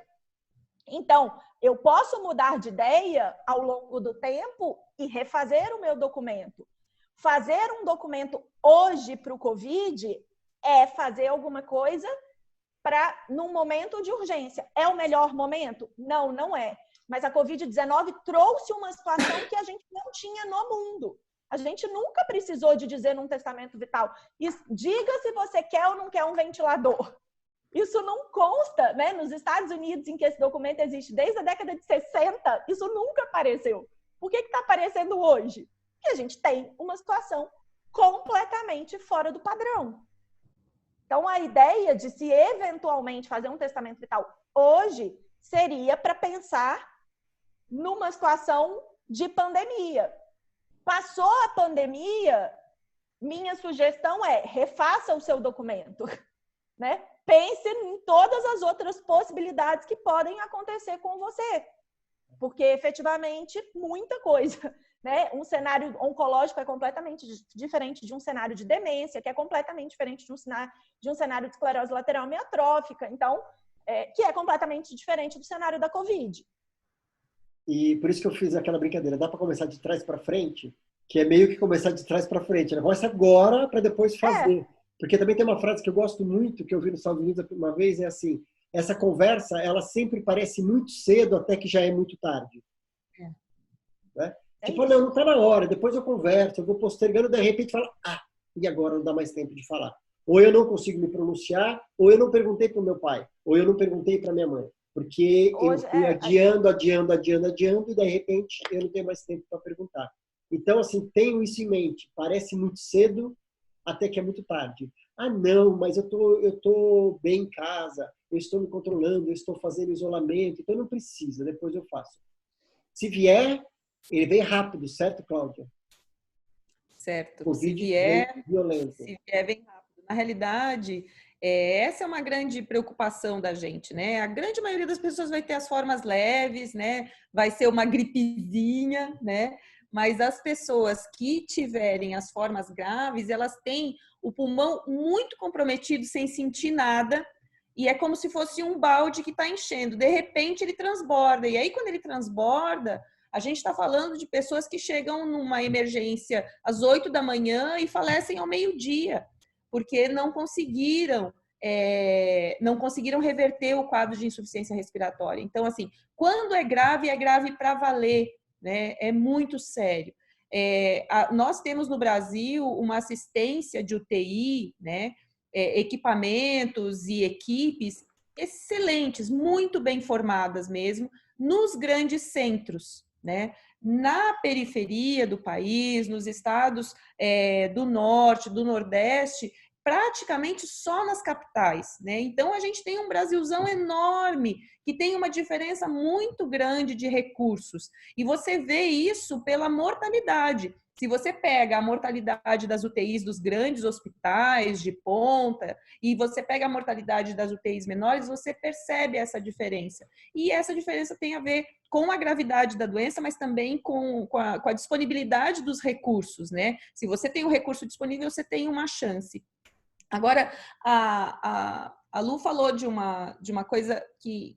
Então, eu posso mudar de ideia ao longo do tempo e refazer o meu documento. Fazer um documento hoje para o Covid é fazer alguma coisa num momento de urgência. É o melhor momento? Não, não é. mas a Covid-19 trouxe uma situação que a gente não tinha no mundo. A gente nunca precisou de dizer num testamento vital, diga se você quer ou não quer um ventilador. Isso não consta, né? Nos Estados Unidos, em que esse documento existe desde a década de 60, isso nunca apareceu. Por que está aparecendo hoje? Porque a gente tem uma situação completamente fora do padrão. Então, a ideia de se eventualmente fazer um testamento vital hoje seria para pensar numa situação de pandemia. Passou a pandemia, minha sugestão é refaça o seu documento, né? Pense em todas as outras possibilidades que podem acontecer com você, porque efetivamente muita coisa, né? Um cenário oncológico é completamente diferente de um cenário de demência, que é completamente diferente de um cenário de esclerose lateral amiotrófica, então, que é completamente diferente do cenário da Covid. E por isso que eu fiz aquela brincadeira. Dá para começar de trás para frente? Que é meio que começar de trás para frente. Né? Começa agora para depois fazer. Porque também tem uma frase que eu gosto muito, que eu vi nos Estados Unidos uma vez, é assim, essa conversa, ela sempre parece muito cedo até que já é muito tarde. Né? Tipo, não está na hora, depois eu converso, eu vou postergando, de repente fala, e agora não dá mais tempo de falar. Ou eu não consigo me pronunciar, ou eu não perguntei para o meu pai, ou eu não perguntei para minha mãe. Porque hoje, eu fui adiando, e de repente eu não tenho mais tempo para perguntar. Então, assim, tenho isso em mente. Parece muito cedo, até que é muito tarde. Não, mas eu tô bem em casa, eu estou me controlando, eu estou fazendo isolamento, então não precisa, depois eu faço. Se vier, ele vem rápido, certo, Cláudia? Certo. Covid vem violento. Se vier, vem rápido. Na realidade, essa é uma grande preocupação da gente, né? A grande maioria das pessoas vai ter as formas leves, né? Vai ser uma gripezinha, né? Mas as pessoas que tiverem as formas graves, elas têm o pulmão muito comprometido, sem sentir nada, e é como se fosse um balde que está enchendo. De repente, ele transborda. E aí, quando ele transborda, a gente está falando de pessoas que chegam numa emergência às 8 da manhã e falecem ao meio-dia, porque não conseguiram reverter o quadro de insuficiência respiratória. Então, assim, quando é grave para valer, né? É muito sério. Nós temos no Brasil uma assistência de UTI, né? Equipamentos e equipes excelentes, muito bem formadas mesmo, nos grandes centros, né? Na periferia do país, nos estados do norte, do nordeste, praticamente só nas capitais, né? Então, a gente tem um Brasilzão enorme, que tem uma diferença muito grande de recursos. E você vê isso pela mortalidade. Se você pega a mortalidade das UTIs dos grandes hospitais de ponta e você pega a mortalidade das UTIs menores, você percebe essa diferença. E essa diferença tem a ver com a gravidade da doença, mas também com a disponibilidade dos recursos, né? Se você tem o recurso disponível, você tem uma chance. Agora, a Lu falou de uma coisa que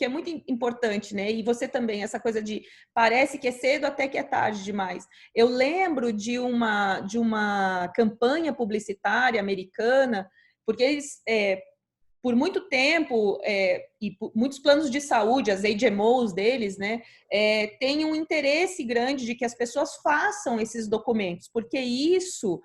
é muito importante, né? E você também, essa coisa de parece que é cedo até que é tarde demais. Eu lembro de uma campanha publicitária americana, porque eles, por muito tempo, e por muitos planos de saúde, as HMOs deles, né, têm um interesse grande de que as pessoas façam esses documentos, porque isso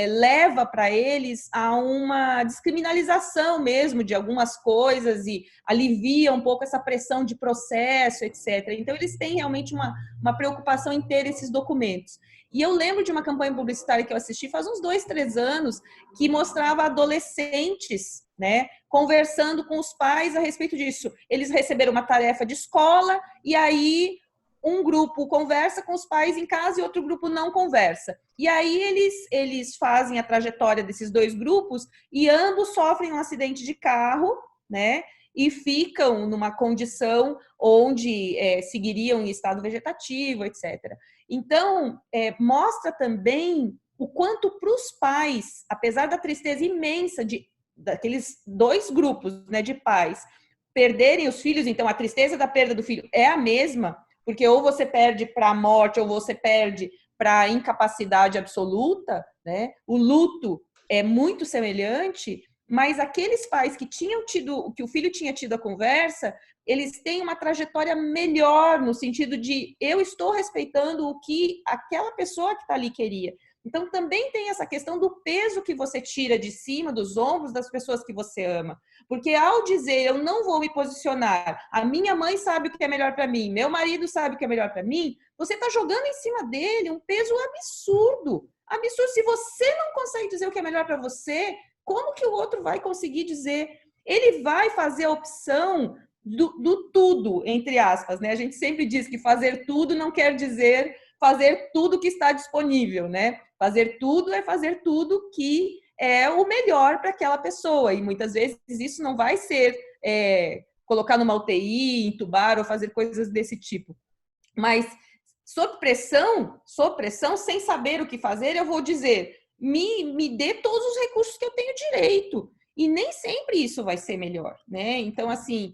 leva para eles a uma descriminalização mesmo de algumas coisas e alivia um pouco essa pressão de processo, etc. Então, eles têm realmente uma preocupação em ter esses documentos. E eu lembro de uma campanha publicitária que eu assisti faz uns 2, 3 anos, que mostrava adolescentes, né, conversando com os pais a respeito disso. Eles receberam uma tarefa de escola e aí um grupo conversa com os pais em casa e outro grupo não conversa. E aí eles fazem a trajetória desses dois grupos e ambos sofrem um acidente de carro, né? E ficam numa condição onde seguiriam em estado vegetativo, etc. Então, mostra também o quanto para os pais, apesar da tristeza imensa daqueles dois grupos, né, de pais, perderem os filhos, então a tristeza da perda do filho é a mesma, porque ou você perde para a morte ou você perde para a incapacidade absoluta, né? O luto é muito semelhante, mas aqueles pais que o filho tinha tido a conversa, eles têm uma trajetória melhor, no sentido de eu estou respeitando o que aquela pessoa que está ali queria. Então, também tem essa questão do peso que você tira de cima, dos ombros das pessoas que você ama. Porque ao dizer, eu não vou me posicionar, a minha mãe sabe o que é melhor para mim, meu marido sabe o que é melhor para mim, você está jogando em cima dele um peso absurdo. Absurdo. Se você não consegue dizer o que é melhor para você, como que o outro vai conseguir dizer? Ele vai fazer a opção do tudo, entre aspas, né? A gente sempre diz que fazer tudo não quer dizer fazer tudo que está disponível, né? Fazer tudo é fazer tudo que é o melhor para aquela pessoa. E muitas vezes isso não vai ser colocar numa UTI, entubar ou fazer coisas desse tipo. Mas sob pressão, sem saber o que fazer, eu vou dizer, me dê todos os recursos que eu tenho direito. E nem sempre isso vai ser melhor, né? Então, assim,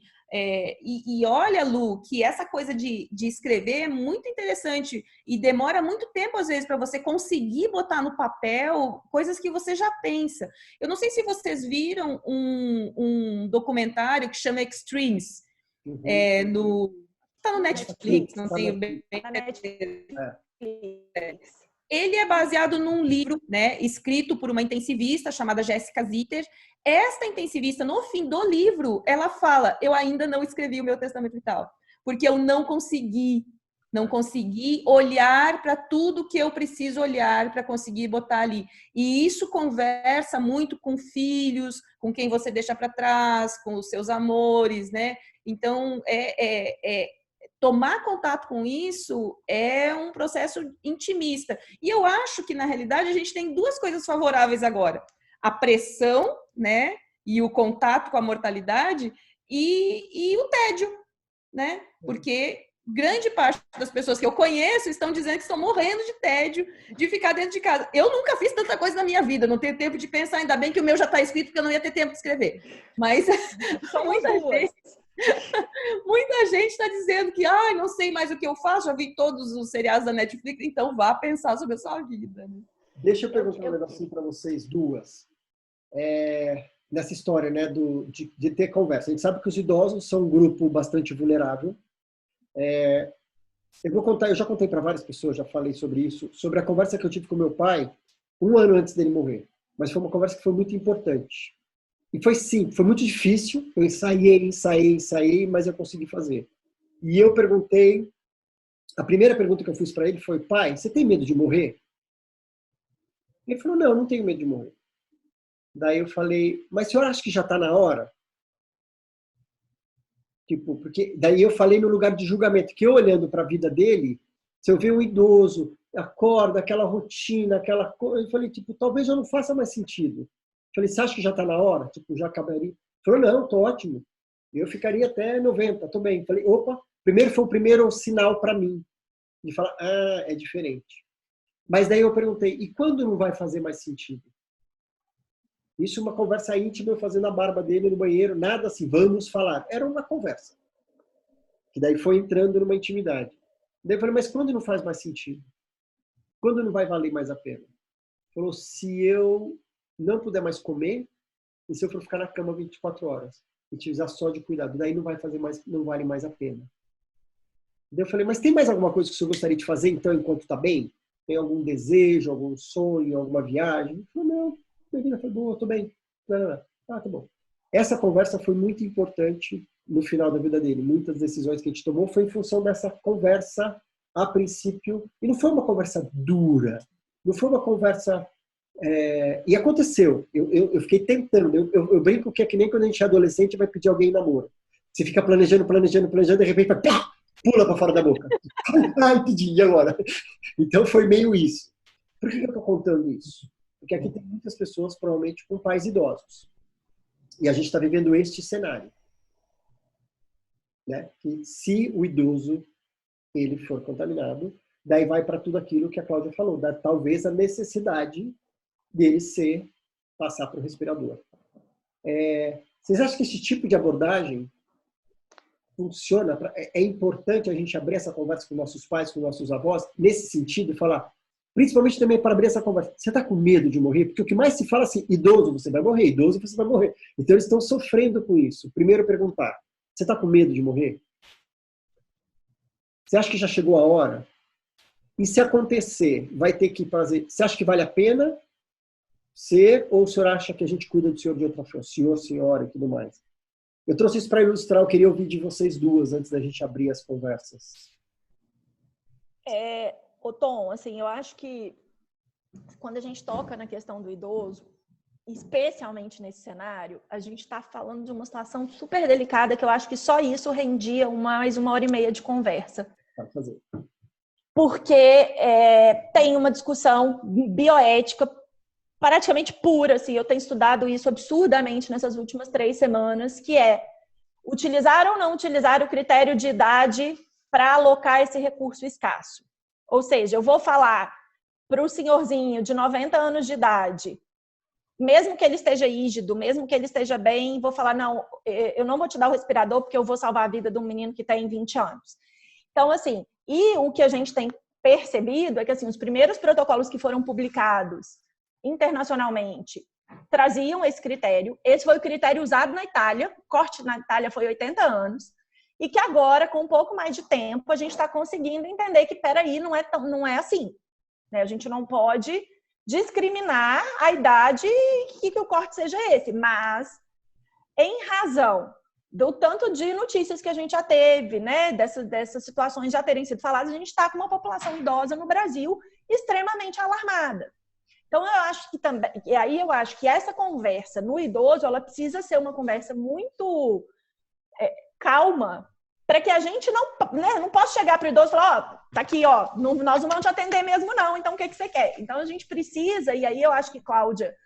olha, Lu, que essa coisa de escrever é muito interessante e demora muito tempo, às vezes, para você conseguir botar no papel coisas que você já pensa. Eu não sei se vocês viram um documentário que chama Extremes, tá no Netflix, não tenho bem. Na Netflix. Ele é baseado num livro, né, escrito por uma intensivista chamada Jessica Zitter. Esta intensivista, no fim do livro, ela fala, eu ainda não escrevi o meu testamento vital, porque eu não consegui olhar para tudo que eu preciso olhar para conseguir botar ali. E isso conversa muito com filhos, com quem você deixa para trás, com os seus amores, né? Então, tomar contato com isso é um processo intimista. E eu acho que, na realidade, a gente tem duas coisas favoráveis agora. A pressão, né? E o contato com a mortalidade e o tédio, né? Porque grande parte das pessoas que eu conheço estão dizendo que estão morrendo de tédio de ficar dentro de casa. Eu nunca fiz tanta coisa na minha vida, não tenho tempo de pensar, ainda bem que o meu já está escrito, porque eu não ia ter tempo de escrever. Mas muita gente está dizendo que não sei mais o que eu faço, já vi todos os seriados da Netflix, então vá pensar sobre a sua vida. Né? Deixa eu perguntar um negocinho para vocês duas. Nessa história, né, de ter conversa. A gente sabe que os idosos são um grupo bastante vulnerável. Eu já contei para várias pessoas, já falei sobre isso, sobre a conversa que eu tive com meu pai 1 ano antes dele morrer. Mas foi uma conversa que foi muito importante. E foi muito difícil. Eu ensaiei, mas eu consegui fazer. E eu perguntei, a primeira pergunta que eu fiz para ele foi, pai, você tem medo de morrer? Ele falou, não, eu não tenho medo de morrer. Daí eu falei, mas o senhor acha que já está na hora? Porque daí eu falei no lugar de julgamento, que eu olhando para a vida dele, se eu ver um idoso, acorda, aquela rotina, aquela coisa, eu falei, talvez eu não faça mais sentido. Eu falei, você acha que já está na hora? Já acabaria? Ele falou, não, tô ótimo. Eu ficaria até 90, tô bem. Eu falei, opa, foi o primeiro sinal para mim, de falar, é diferente. Mas daí eu perguntei, e quando não vai fazer mais sentido? Isso uma conversa íntima, eu fazendo a barba dele no banheiro, nada assim, vamos falar. Era uma conversa. Que daí foi entrando numa intimidade. Daí eu falei, mas quando não faz mais sentido? Quando não vai valer mais a pena? Ele falou, se eu não puder mais comer, e se eu for ficar na cama 24 horas, e te usar só de cuidado, daí não vale mais a pena. Daí eu falei, mas tem mais alguma coisa que o senhor gostaria de fazer, então, enquanto está bem? Tem algum desejo, algum sonho, alguma viagem? Ele falou, não. Minha vida foi boa, tô bem. Não. Tá bom. Essa conversa foi muito importante no final da vida dele. Muitas decisões que a gente tomou foi em função dessa conversa a princípio. E não foi uma conversa dura. Não foi uma conversa... E aconteceu. Eu fiquei tentando. Eu brinco que é que nem quando a gente é adolescente e vai pedir alguém em namoro. Você fica planejando, de repente pula para fora da boca. Ai, pedi, e agora? Então foi meio isso. Por que eu estou contando isso? Porque aqui tem muitas pessoas, provavelmente, com pais idosos. E a gente está vivendo este cenário. Né? Que se o idoso ele for contaminado, daí vai para tudo aquilo que a Cláudia falou, talvez a necessidade dele passar para o respirador. Vocês acham que esse tipo de abordagem funciona? É importante a gente abrir essa conversa com nossos pais, com nossos avós, nesse sentido, falar... Principalmente também para abrir essa conversa. Você está com medo de morrer? Porque o que mais se fala é assim, idoso você vai morrer, idoso você vai morrer. Então eles estão sofrendo com isso. Primeiro perguntar, Você está com medo de morrer? Você acha que já chegou a hora? E se acontecer, vai ter que fazer... Você acha que vale a pena ser, ou o senhor acha que a gente cuida do senhor de outra forma? Senhor, senhora e tudo mais. Eu trouxe isso para ilustrar, eu queria ouvir de vocês duas, antes da gente abrir as conversas. Ô Tom, assim, eu acho que quando a gente toca na questão do idoso, especialmente nesse cenário, a gente está falando de uma situação super delicada que eu acho que só isso rendia mais 1h30 de conversa. Pode fazer. Porque tem uma discussão bioética praticamente pura, assim, eu tenho estudado isso absurdamente nessas últimas 3 semanas, que é utilizar ou não utilizar o critério de idade para alocar esse recurso escasso. Ou seja, eu vou falar para o senhorzinho de 90 anos de idade, mesmo que ele esteja rígido, mesmo que ele esteja bem, vou falar, não, eu não vou te dar o respirador porque eu vou salvar a vida de um menino que tem 20 anos. Então, assim, e o que a gente tem percebido é que, assim, os primeiros protocolos que foram publicados internacionalmente traziam esse critério. Esse foi o critério usado na Itália, o corte na Itália foi 80 anos, e que agora, com um pouco mais de tempo, a gente está conseguindo entender que, peraí, não é assim. Né? A gente não pode discriminar a idade e que o corte seja esse, mas em razão do tanto de notícias que a gente já teve, né, dessas situações já terem sido faladas, a gente está com uma população idosa no Brasil extremamente alarmada. Então, eu acho que também, e aí eu acho que essa conversa no idoso, ela precisa ser uma conversa muito calma, para que a gente não possa chegar para o idoso e falar, ó, tá aqui, ó, nós não vamos te atender mesmo não, então o que você quer? Então, a gente precisa, e aí eu acho que Cláudia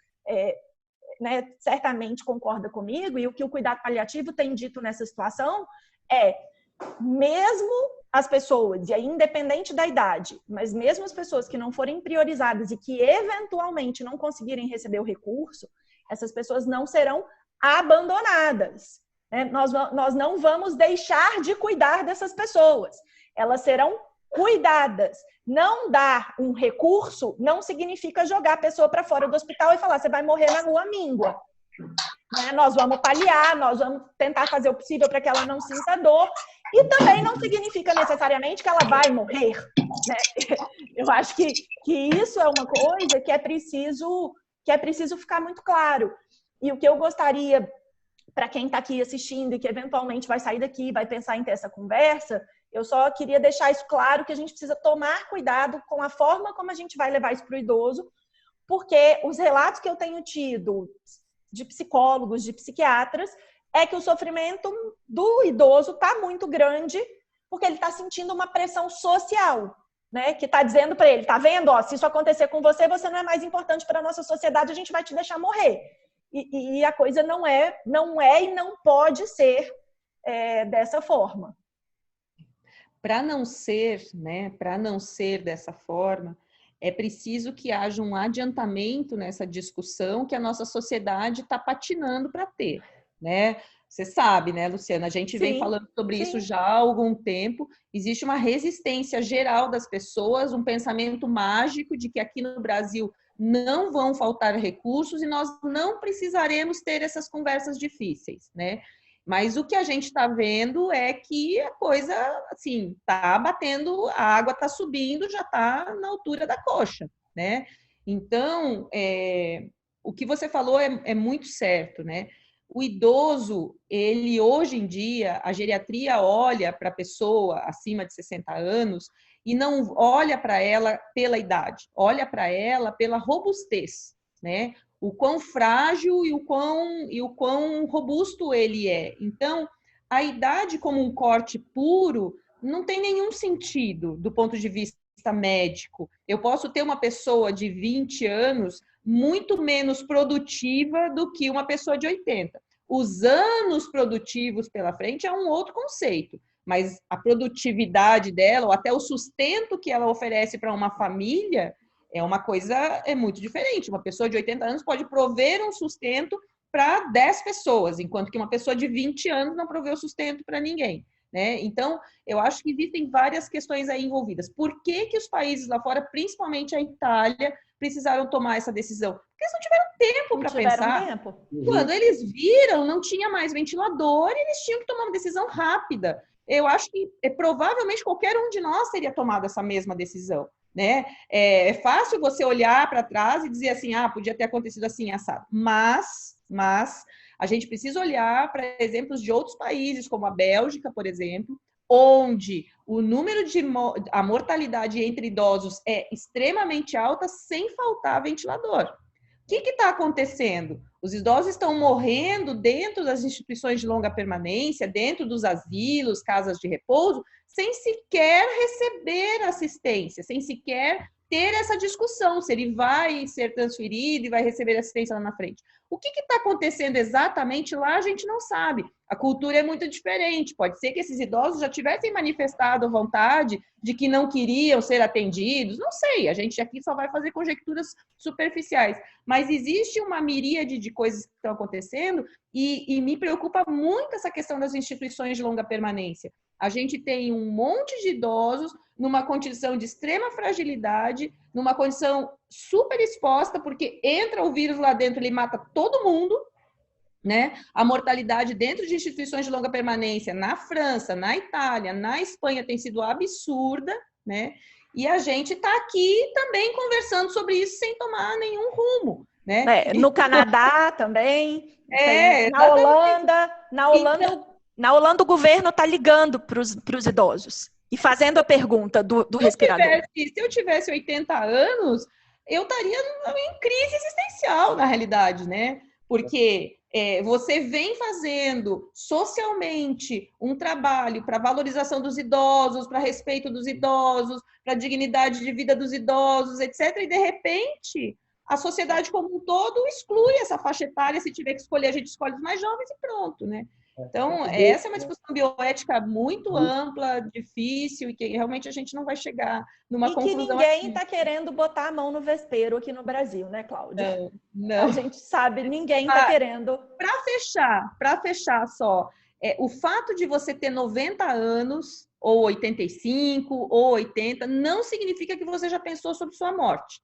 certamente concorda comigo, e o que o cuidado paliativo tem dito nessa situação é, mesmo as pessoas, e aí independente da idade, mas mesmo as pessoas que não forem priorizadas e que eventualmente não conseguirem receber o recurso, essas pessoas não serão abandonadas. Né? Nós não vamos deixar de cuidar dessas pessoas. Elas serão cuidadas. Não dar um recurso não significa jogar a pessoa para fora do hospital e falar, você vai morrer na rua míngua. Né? Nós vamos paliar, nós vamos tentar fazer o possível para que ela não sinta dor. E também não significa necessariamente que ela vai morrer. Né? Eu acho que isso é uma coisa que é preciso ficar muito claro. E o que eu gostaria, para quem está aqui assistindo e que eventualmente vai sair daqui, vai pensar em ter essa conversa, eu só queria deixar isso claro, que a gente precisa tomar cuidado com a forma como a gente vai levar isso para o idoso, porque os relatos que eu tenho tido de psicólogos, de psiquiatras, é que o sofrimento do idoso está muito grande, porque ele está sentindo uma pressão social, né? Que está dizendo para ele, tá vendo? Ó, se isso acontecer com você, você não é mais importante para a nossa sociedade, a gente vai te deixar morrer. E a coisa não é e não pode ser dessa forma. Para não ser, né? Para não ser dessa forma, é preciso que haja um adiantamento nessa discussão que a nossa sociedade está patinando para ter, né? Você sabe, né, Luciana? A gente vem falando sobre isso já há algum tempo. Existe uma resistência geral das pessoas, um pensamento mágico de que aqui no Brasil não vão faltar recursos e nós não precisaremos ter essas conversas difíceis, né? Mas o que a gente está vendo é que a coisa, assim, está batendo, a água está subindo, já está na altura da coxa, né? Então, o que você falou é muito certo, né? O idoso, ele hoje em dia, a geriatria olha para a pessoa acima de 60 anos e não olha para ela pela idade, olha para ela pela robustez, né? O quão frágil e o quão robusto ele é. Então, a idade como um corte puro não tem nenhum sentido do ponto de vista médico. Eu posso ter uma pessoa de 20 anos muito menos produtiva do que uma pessoa de 80. Os anos produtivos pela frente é um outro conceito, mas a produtividade dela, ou até o sustento que ela oferece para uma família, é uma coisa muito diferente. Uma pessoa de 80 anos pode prover um sustento para 10 pessoas, enquanto que uma pessoa de 20 anos não provê o sustento para ninguém. Né? Então, eu acho que existem várias questões aí envolvidas. Por que os países lá fora, principalmente a Itália, precisaram tomar essa decisão? Porque porque eles não tiveram tempo para pensar. Tempo. Quando eles viram, não tinha mais ventilador e eles tinham que tomar uma decisão rápida. Eu acho que provavelmente qualquer um de nós teria tomado essa mesma decisão, né? É fácil você olhar para trás e dizer assim, podia ter acontecido assim, assado. Mas a gente precisa olhar para exemplos de outros países, como a Bélgica, por exemplo, onde o número a mortalidade entre idosos é extremamente alta sem faltar ventilador. O que está acontecendo? Os idosos estão morrendo dentro das instituições de longa permanência, dentro dos asilos, casas de repouso, sem sequer receber assistência, sem sequer ter essa discussão se ele vai ser transferido e vai receber assistência lá na frente. O que está acontecendo exatamente lá, a gente não sabe. A cultura é muito diferente. Pode ser que esses idosos já tivessem manifestado vontade de que não queriam ser atendidos. Não sei, a gente aqui só vai fazer conjecturas superficiais. Mas existe uma miríade de coisas que estão acontecendo e me preocupa muito essa questão das instituições de longa permanência. A gente tem um monte de idosos numa condição de extrema fragilidade, numa condição super exposta, porque entra o vírus lá dentro, ele mata todo mundo, né? A mortalidade dentro de instituições de longa permanência na França, na Itália, na Espanha tem sido absurda, né? E a gente está aqui também conversando sobre isso sem tomar nenhum rumo, né? No Canadá também, na Holanda o governo está ligando para os idosos e fazendo a pergunta do respirador. Se eu tivesse 80 anos, eu estaria em crise existencial, na realidade, né? Porque você vem fazendo socialmente um trabalho para valorização dos idosos, para respeito dos idosos, para dignidade de vida dos idosos, etc. E, de repente, a sociedade como um todo exclui essa faixa etária. Se tiver que escolher, a gente escolhe os mais jovens e pronto, né? Então, essa é uma discussão bioética muito ampla, difícil, e que realmente a gente não vai chegar numa conclusão. E que ninguém está querendo botar a mão no vespeiro aqui no Brasil, né, Cláudia? Não. A gente sabe, ninguém está querendo. Para fechar só, o fato de você ter 90 anos, ou 85, ou 80, não significa que você já pensou sobre sua morte.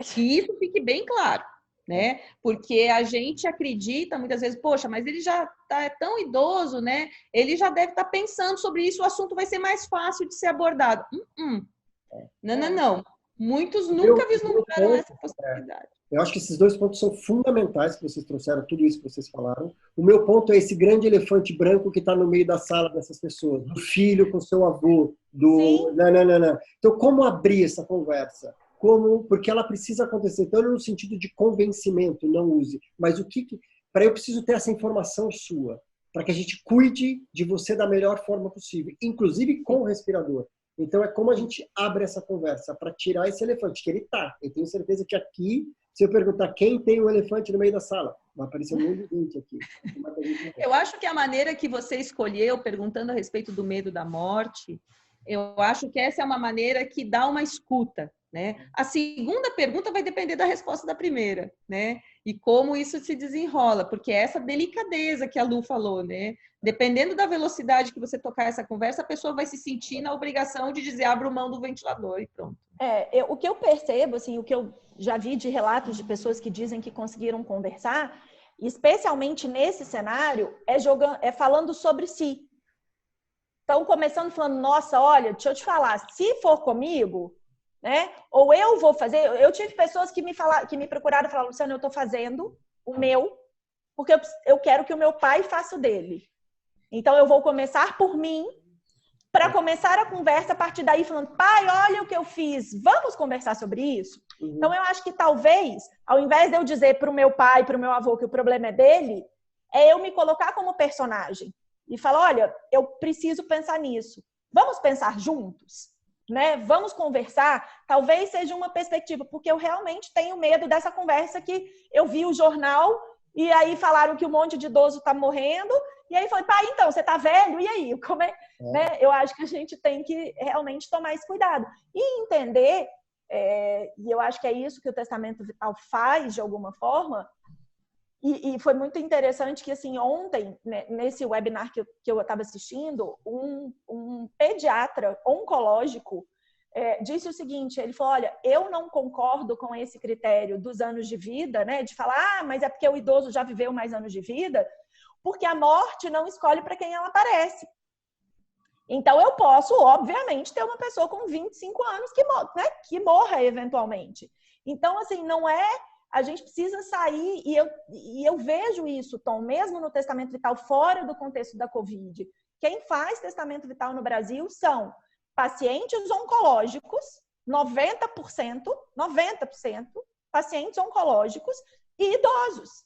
Que isso fique bem claro. Né? Porque a gente acredita muitas vezes, poxa, mas ele já é tão idoso, né? Ele já deve estar pensando sobre isso, o assunto vai ser mais fácil de ser abordado. Não. Muitos nunca vislumbraram essa possibilidade. Eu acho que esses dois pontos são fundamentais que vocês trouxeram, tudo isso que vocês falaram. O meu ponto é esse grande elefante branco que está no meio da sala dessas pessoas, do filho com seu avô, do... Não. Então, como abrir essa conversa? Porque ela precisa acontecer, então não no sentido de convencimento, não use, mas para eu preciso ter essa informação sua, para que a gente cuide de você da melhor forma possível, inclusive com o respirador. Então é como a gente abre essa conversa para tirar esse elefante, que ele está. Eu tenho certeza que aqui, se eu perguntar quem tem um elefante no meio da sala, vai aparecer um monte de gente aqui. Eu acho que a maneira que você escolheu, perguntando a respeito do medo da morte, eu acho que essa é uma maneira que dá uma escuta. Né? A segunda pergunta vai depender da resposta da primeira, né? E como isso se desenrola, porque é essa delicadeza que a Lu falou, né? Dependendo da velocidade que você tocar essa conversa, a pessoa vai se sentir na obrigação de dizer abra mão do ventilador e pronto. O que eu percebo, assim, o que eu já vi de relatos de pessoas que dizem que conseguiram conversar, especialmente nesse cenário, é falando sobre si. Então, começando falando, nossa, olha, deixa eu te falar, se for comigo... Né? Ou eu vou fazer... Eu tive pessoas que me procuraram e falaram, Luciana, eu estou fazendo o meu, porque eu quero que o meu pai faça o dele. Então, eu vou começar por mim, para começar a conversa a partir daí, falando, pai, olha o que eu fiz, vamos conversar sobre isso? Então, eu acho que talvez, ao invés de eu dizer para o meu pai, para o meu avô que o problema é dele, é eu me colocar como personagem e falar, olha, eu preciso pensar nisso. Vamos pensar juntos? Né? Vamos conversar, talvez seja uma perspectiva, porque eu realmente tenho medo dessa conversa que eu vi o jornal e aí falaram que um monte de idoso está morrendo, e aí falei, pai, então, você está velho? E aí? Como é? Né? Eu acho que a gente tem que realmente tomar esse cuidado e entender, e eu acho que é isso que o Testamento Vital faz de alguma forma, e foi muito interessante que, assim, ontem, né, nesse webinar que eu estava assistindo, um pediatra oncológico disse o seguinte, ele falou, olha, eu não concordo com esse critério dos anos de vida, né, de falar, mas é porque o idoso já viveu mais anos de vida, porque a morte não escolhe para quem ela aparece. Então, eu posso, obviamente, ter uma pessoa com 25 anos que morra eventualmente. Então, assim, não é... A gente precisa sair, e eu vejo isso, Tom, mesmo no testamento vital, fora do contexto da Covid. Quem faz testamento vital no Brasil são pacientes oncológicos, 90% pacientes oncológicos e idosos.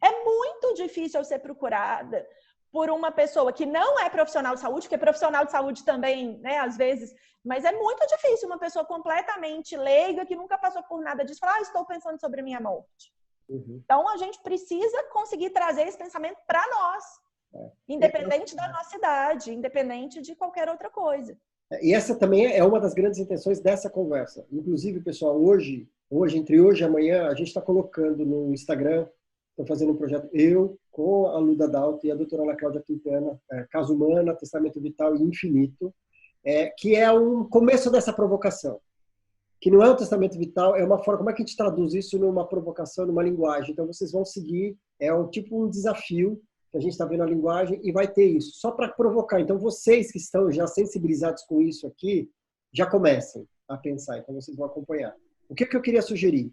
É muito difícil eu ser procurada por uma pessoa que não é profissional de saúde, porque profissional de saúde também, né, às vezes, mas é muito difícil uma pessoa completamente leiga, que nunca passou por nada disso, falar, estou pensando sobre minha morte. Então, a gente precisa conseguir trazer esse pensamento para nós, independente da nossa idade, independente de qualquer outra coisa. E essa também é uma das grandes intenções dessa conversa. Inclusive, pessoal, entre hoje e amanhã, a gente está colocando no Instagram, estou fazendo um projeto, eu, com a Luda Dalto e a doutora Ana Cláudia Quintana, Caso Humana, Testamento Vital e Infinito, que é um começo dessa provocação. Que não é um testamento vital, é uma forma, como é que a gente traduz isso numa provocação, numa linguagem? Então, vocês vão seguir, um desafio que a gente está vendo a linguagem e vai ter isso, só para provocar. Então, vocês que estão já sensibilizados com isso aqui, já comecem a pensar, então vocês vão acompanhar. O que eu queria sugerir?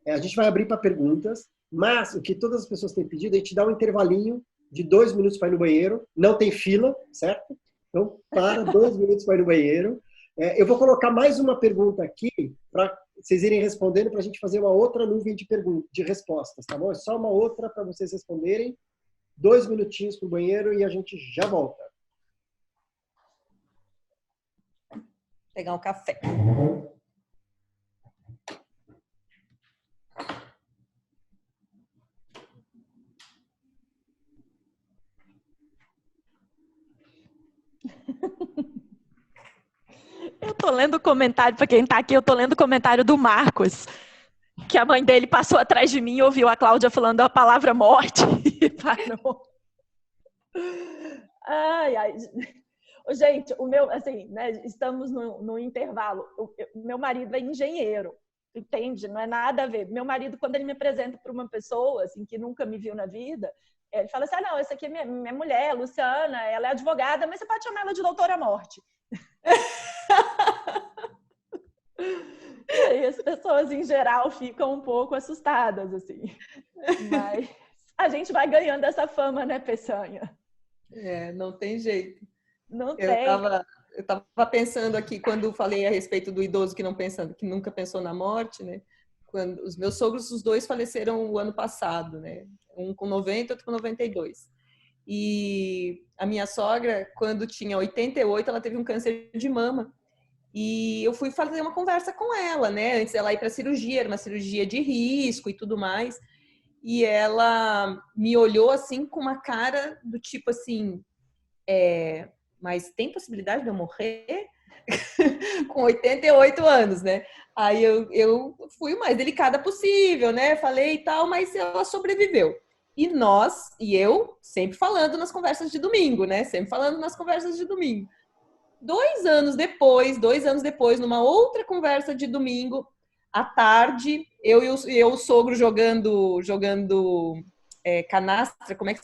A gente vai abrir para perguntas, mas o que todas as pessoas têm pedido é a gente dar um intervalinho de 2 minutos para ir no banheiro, não tem fila, certo? Então, para 2 minutos para ir no banheiro. Eu vou colocar mais uma pergunta aqui para vocês irem respondendo para a gente fazer uma outra nuvem de respostas, tá bom? É só uma outra para vocês responderem. 2 minutinhos para o banheiro e a gente já volta. Pegar um café. Eu tô lendo o comentário, para quem tá aqui, eu tô lendo o comentário do Marcos, que a mãe dele passou atrás de mim e ouviu a Cláudia falando a palavra morte e parou. Ai. Gente, assim, né, estamos no intervalo. Meu marido é engenheiro, entende? Não é nada a ver. Meu marido, quando ele me apresenta para uma pessoa assim, que nunca me viu na vida, ele fala assim, não, essa aqui é minha mulher, Luciana, ela é advogada, mas você pode chamar ela de doutora morte. E aí as pessoas, em geral, ficam um pouco assustadas, assim. Mas a gente vai ganhando essa fama, né, Peçanha? Não tem jeito. Não tem. Eu estava pensando aqui, quando falei a respeito do idoso que nunca pensou na morte, né? Quando os meus sogros, os dois faleceram o ano passado, né? Um com 90, outro com 92. E a minha sogra, quando tinha 88, ela teve um câncer de mama. E eu fui fazer uma conversa com ela, né? Antes dela ir para a cirurgia, era uma cirurgia de risco e tudo mais. E ela me olhou assim com uma cara do tipo assim, mas tem possibilidade de eu morrer? Com 88 anos, né? Aí eu fui o mais delicada possível, né? Falei e tal, mas ela sobreviveu. E eu, sempre falando nas conversas de domingo, né? Sempre falando nas conversas de domingo. 2 anos depois, numa outra conversa de domingo, à tarde, eu e o sogro jogando canastra, como é que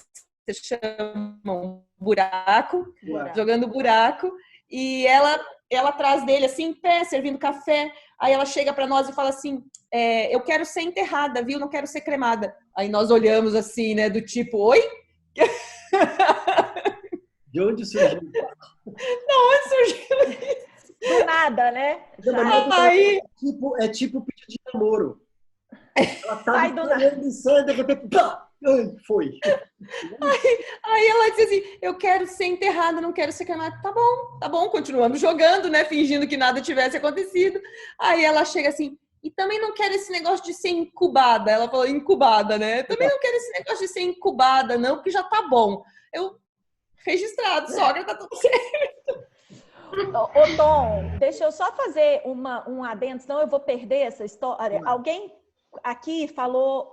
se chama? Buraco. Jogando buraco. E ela atrás dele, assim, em pé, servindo café. Aí ela chega para nós e fala assim, eu quero ser enterrada, viu? Não quero ser cremada. Aí nós olhamos assim, né? Do tipo, oi? De onde surgiu? Não, onde surgiu isso? Do nada, né? Aí... É tipo pedido de namoro. Ela tá foi. Aí ela disse assim, eu quero ser enterrada, não quero ser cremada. Tá bom, continuamos jogando, né? Fingindo que nada tivesse acontecido. Aí ela chega assim, e também não quero esse negócio de ser incubada. Ela falou incubada, né? Também não quero esse negócio de ser incubada, não, porque já tá bom. Registrado, sogra, tá tudo certo. Ô, Tom, deixa eu só fazer um adendo, senão eu vou perder essa história. Alguém aqui falou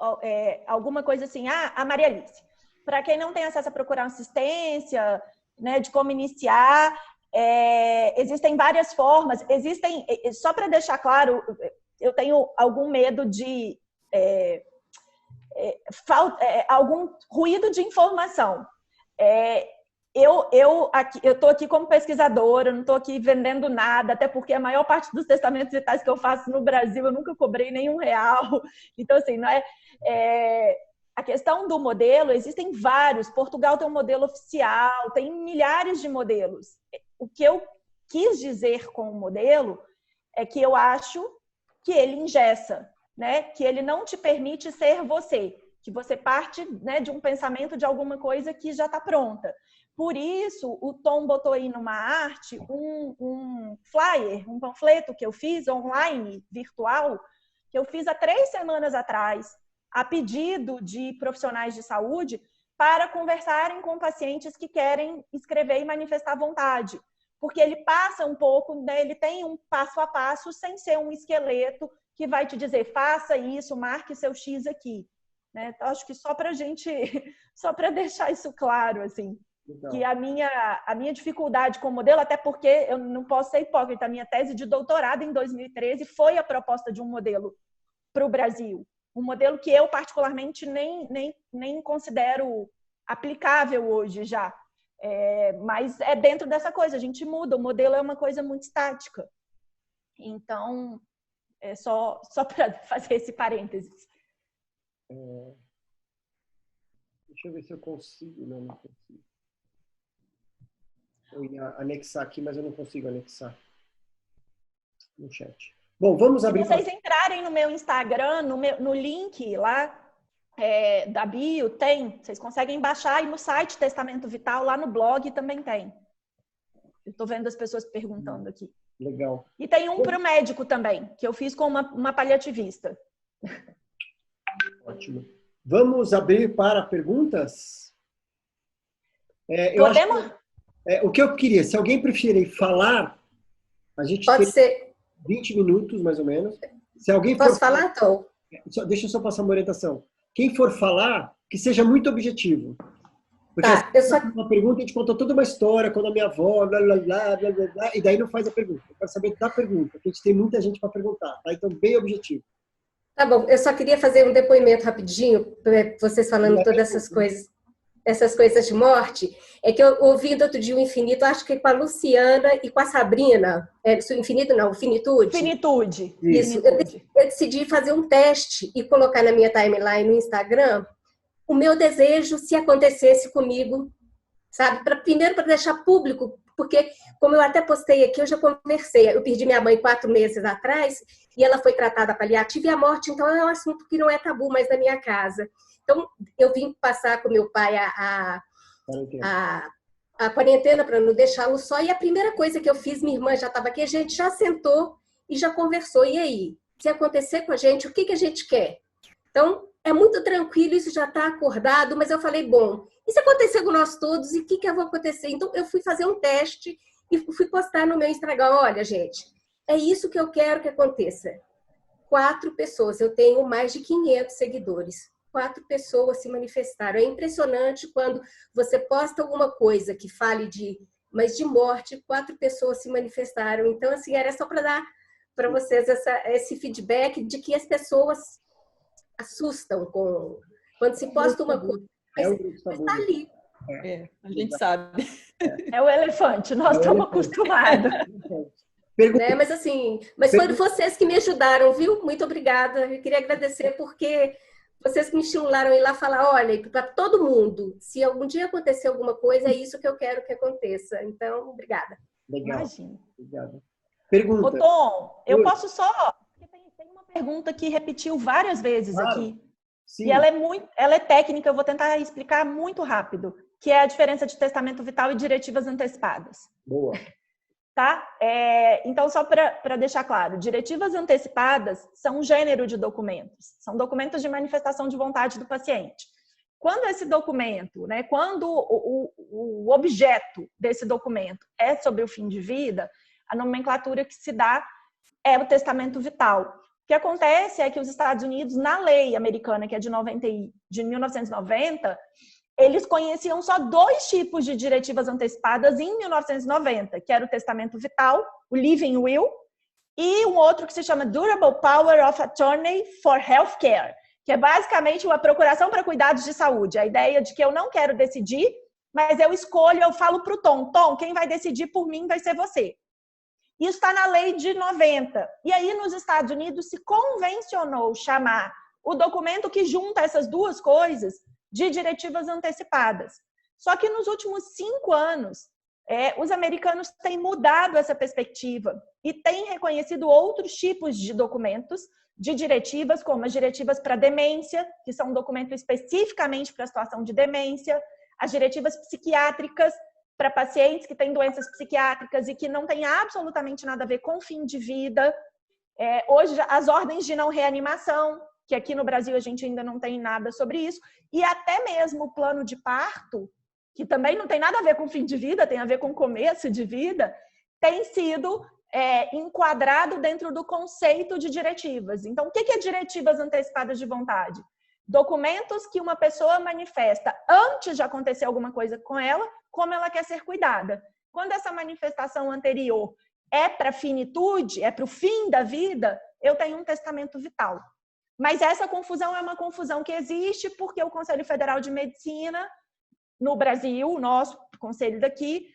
alguma coisa assim, a Maria Alice, para quem não tem acesso a procurar assistência, né, de como iniciar, Existem várias formas, só para deixar claro, eu tenho algum medo de algum ruído de informação. Eu estou aqui como pesquisadora, não estou aqui vendendo nada, até porque a maior parte dos testamentos vitais que eu faço no Brasil, eu nunca cobrei nenhum real. Então, assim, não a questão do modelo, existem vários. Portugal tem um modelo oficial, tem milhares de modelos. O que eu quis dizer com o modelo é que eu acho que ele engessa, né? Que ele não te permite ser você, que você parte, né, de um pensamento de alguma coisa que já está pronta. Por isso, o Tom botou aí numa arte um flyer, um panfleto que eu fiz online, virtual, que eu fiz há 3 semanas atrás, a pedido de profissionais de saúde, para conversarem com pacientes que querem escrever e manifestar vontade. Porque ele passa um pouco, né, ele tem um passo a passo, sem ser um esqueleto que vai te dizer, faça isso, marque seu X aqui. Né? Então, acho que só para deixar isso claro, assim. Então, que a minha dificuldade com o modelo, até porque eu não posso ser hipócrita, a minha tese de doutorado em 2013 foi a proposta de um modelo para o Brasil. Um modelo que eu, particularmente, nem considero aplicável hoje já. Mas é dentro dessa coisa, a gente muda, o modelo é uma coisa muito estática. Então, é só para fazer esse parênteses. Deixa eu ver se eu consigo. Não consigo. Eu ia anexar aqui, mas eu não consigo anexar no chat. Bom, vamos abrir... Se vocês entrarem no meu Instagram, no link lá da bio, vocês conseguem baixar, e no site Testamento Vital, lá no blog também tem. Eu estou vendo as pessoas perguntando aqui. Legal. E tem um para o médico também, que eu fiz com uma paliativista. Ótimo. Vamos abrir para perguntas? Podemos? O que eu queria, se alguém preferir falar, a gente pode tem ser 20 minutos, mais ou menos. Se alguém Posso falar, Tom? Deixa eu só passar uma orientação. Quem for falar, que seja muito objetivo. Porque uma pergunta, a gente conta toda uma história, quando a minha avó, blá, blá, blá, blá, blá, blá, e daí não faz a pergunta. Eu quero saber da pergunta, porque a gente tem muita gente para perguntar. Tá? Então, bem objetivo. Tá bom, eu só queria fazer um depoimento rapidinho, vocês falando todas essas coisas de morte. É que eu ouvi do outro dia o Infinito, acho que com a Luciana e com a Sabrina. Infinito não, Finitude. Finitude. Isso. Eu decidi fazer um teste e colocar na minha timeline no Instagram o meu desejo se acontecesse comigo, sabe? Primeiro para deixar público, porque, como eu até postei aqui, eu já conversei. Eu perdi minha mãe 4 meses atrás e ela foi tratada paliativa e a morte, então, é um assunto que não é tabu mais na minha casa. Então, eu vim passar com meu pai a quarentena para não deixá-lo só. E a primeira coisa que eu fiz, minha irmã já estava aqui, a gente já sentou e já conversou. E aí? Se acontecer com a gente, o que a gente quer? Então, é muito tranquilo, isso já está acordado, mas eu falei, bom, e se acontecer com nós todos, e o que vai acontecer? Então, eu fui fazer um teste e fui postar no meu Instagram, olha, gente, é isso que eu quero que aconteça. 4 pessoas, eu tenho mais de 500 seguidores. 4 pessoas se manifestaram. É impressionante quando você posta alguma coisa que fale mas de morte, 4 pessoas se manifestaram. Então, assim, era só para dar para vocês esse feedback de que as pessoas assustam quando se posta uma coisa. Mas está ali. A gente sabe. É o elefante, nós estamos acostumados. Mas assim, foram vocês que me ajudaram, viu? Muito obrigada. Eu queria agradecer porque vocês que me estimularam a ir lá falar, olha, para todo mundo, se algum dia acontecer alguma coisa, é isso que eu quero que aconteça. Então, obrigada. Legal. Imagina. Obrigada. Pergunta. Ô, Tom, eu posso só... Tem uma pergunta que repetiu várias vezes aqui. Sim. E ela é técnica, eu vou tentar explicar muito rápido, que é a diferença de testamento vital e diretivas antecipadas. Boa. Tá? Então, só para deixar claro, diretivas antecipadas são um gênero de documentos, são documentos de manifestação de vontade do paciente. Quando esse documento, né, quando o objeto desse documento é sobre o fim de vida, a nomenclatura que se dá é o testamento vital. O que acontece é que os Estados Unidos, na lei americana, que é de 1990, eles conheciam só 2 tipos de diretivas antecipadas em 1990, que era o testamento vital, o Living Will, e um outro que se chama Durable Power of Attorney for Healthcare, que é basicamente uma procuração para cuidados de saúde. A ideia de que eu não quero decidir, mas eu escolho, eu falo para o Tom, quem vai decidir por mim vai ser você. Isso está na lei de 90. E aí, nos Estados Unidos, se convencionou chamar o documento que junta essas 2 coisas de diretivas antecipadas. Só que nos últimos 5 anos, os americanos têm mudado essa perspectiva e têm reconhecido outros tipos de documentos, de diretivas, como as diretivas para demência, que são um documento especificamente para a situação de demência, as diretivas psiquiátricas para pacientes que têm doenças psiquiátricas e que não têm absolutamente nada a ver com fim de vida. Hoje, as ordens de não reanimação, que aqui no Brasil a gente ainda não tem nada sobre isso, e até mesmo o plano de parto, que também não tem nada a ver com fim de vida, tem a ver com começo de vida, tem sido enquadrado dentro do conceito de diretivas. Então, o que é diretivas antecipadas de vontade? Documentos que uma pessoa manifesta antes de acontecer alguma coisa com ela, como ela quer ser cuidada. Quando essa manifestação anterior é para finitude, é para o fim da vida, eu tenho um testamento vital. Mas essa confusão é uma confusão que existe porque o Conselho Federal de Medicina, no Brasil, o nosso conselho daqui,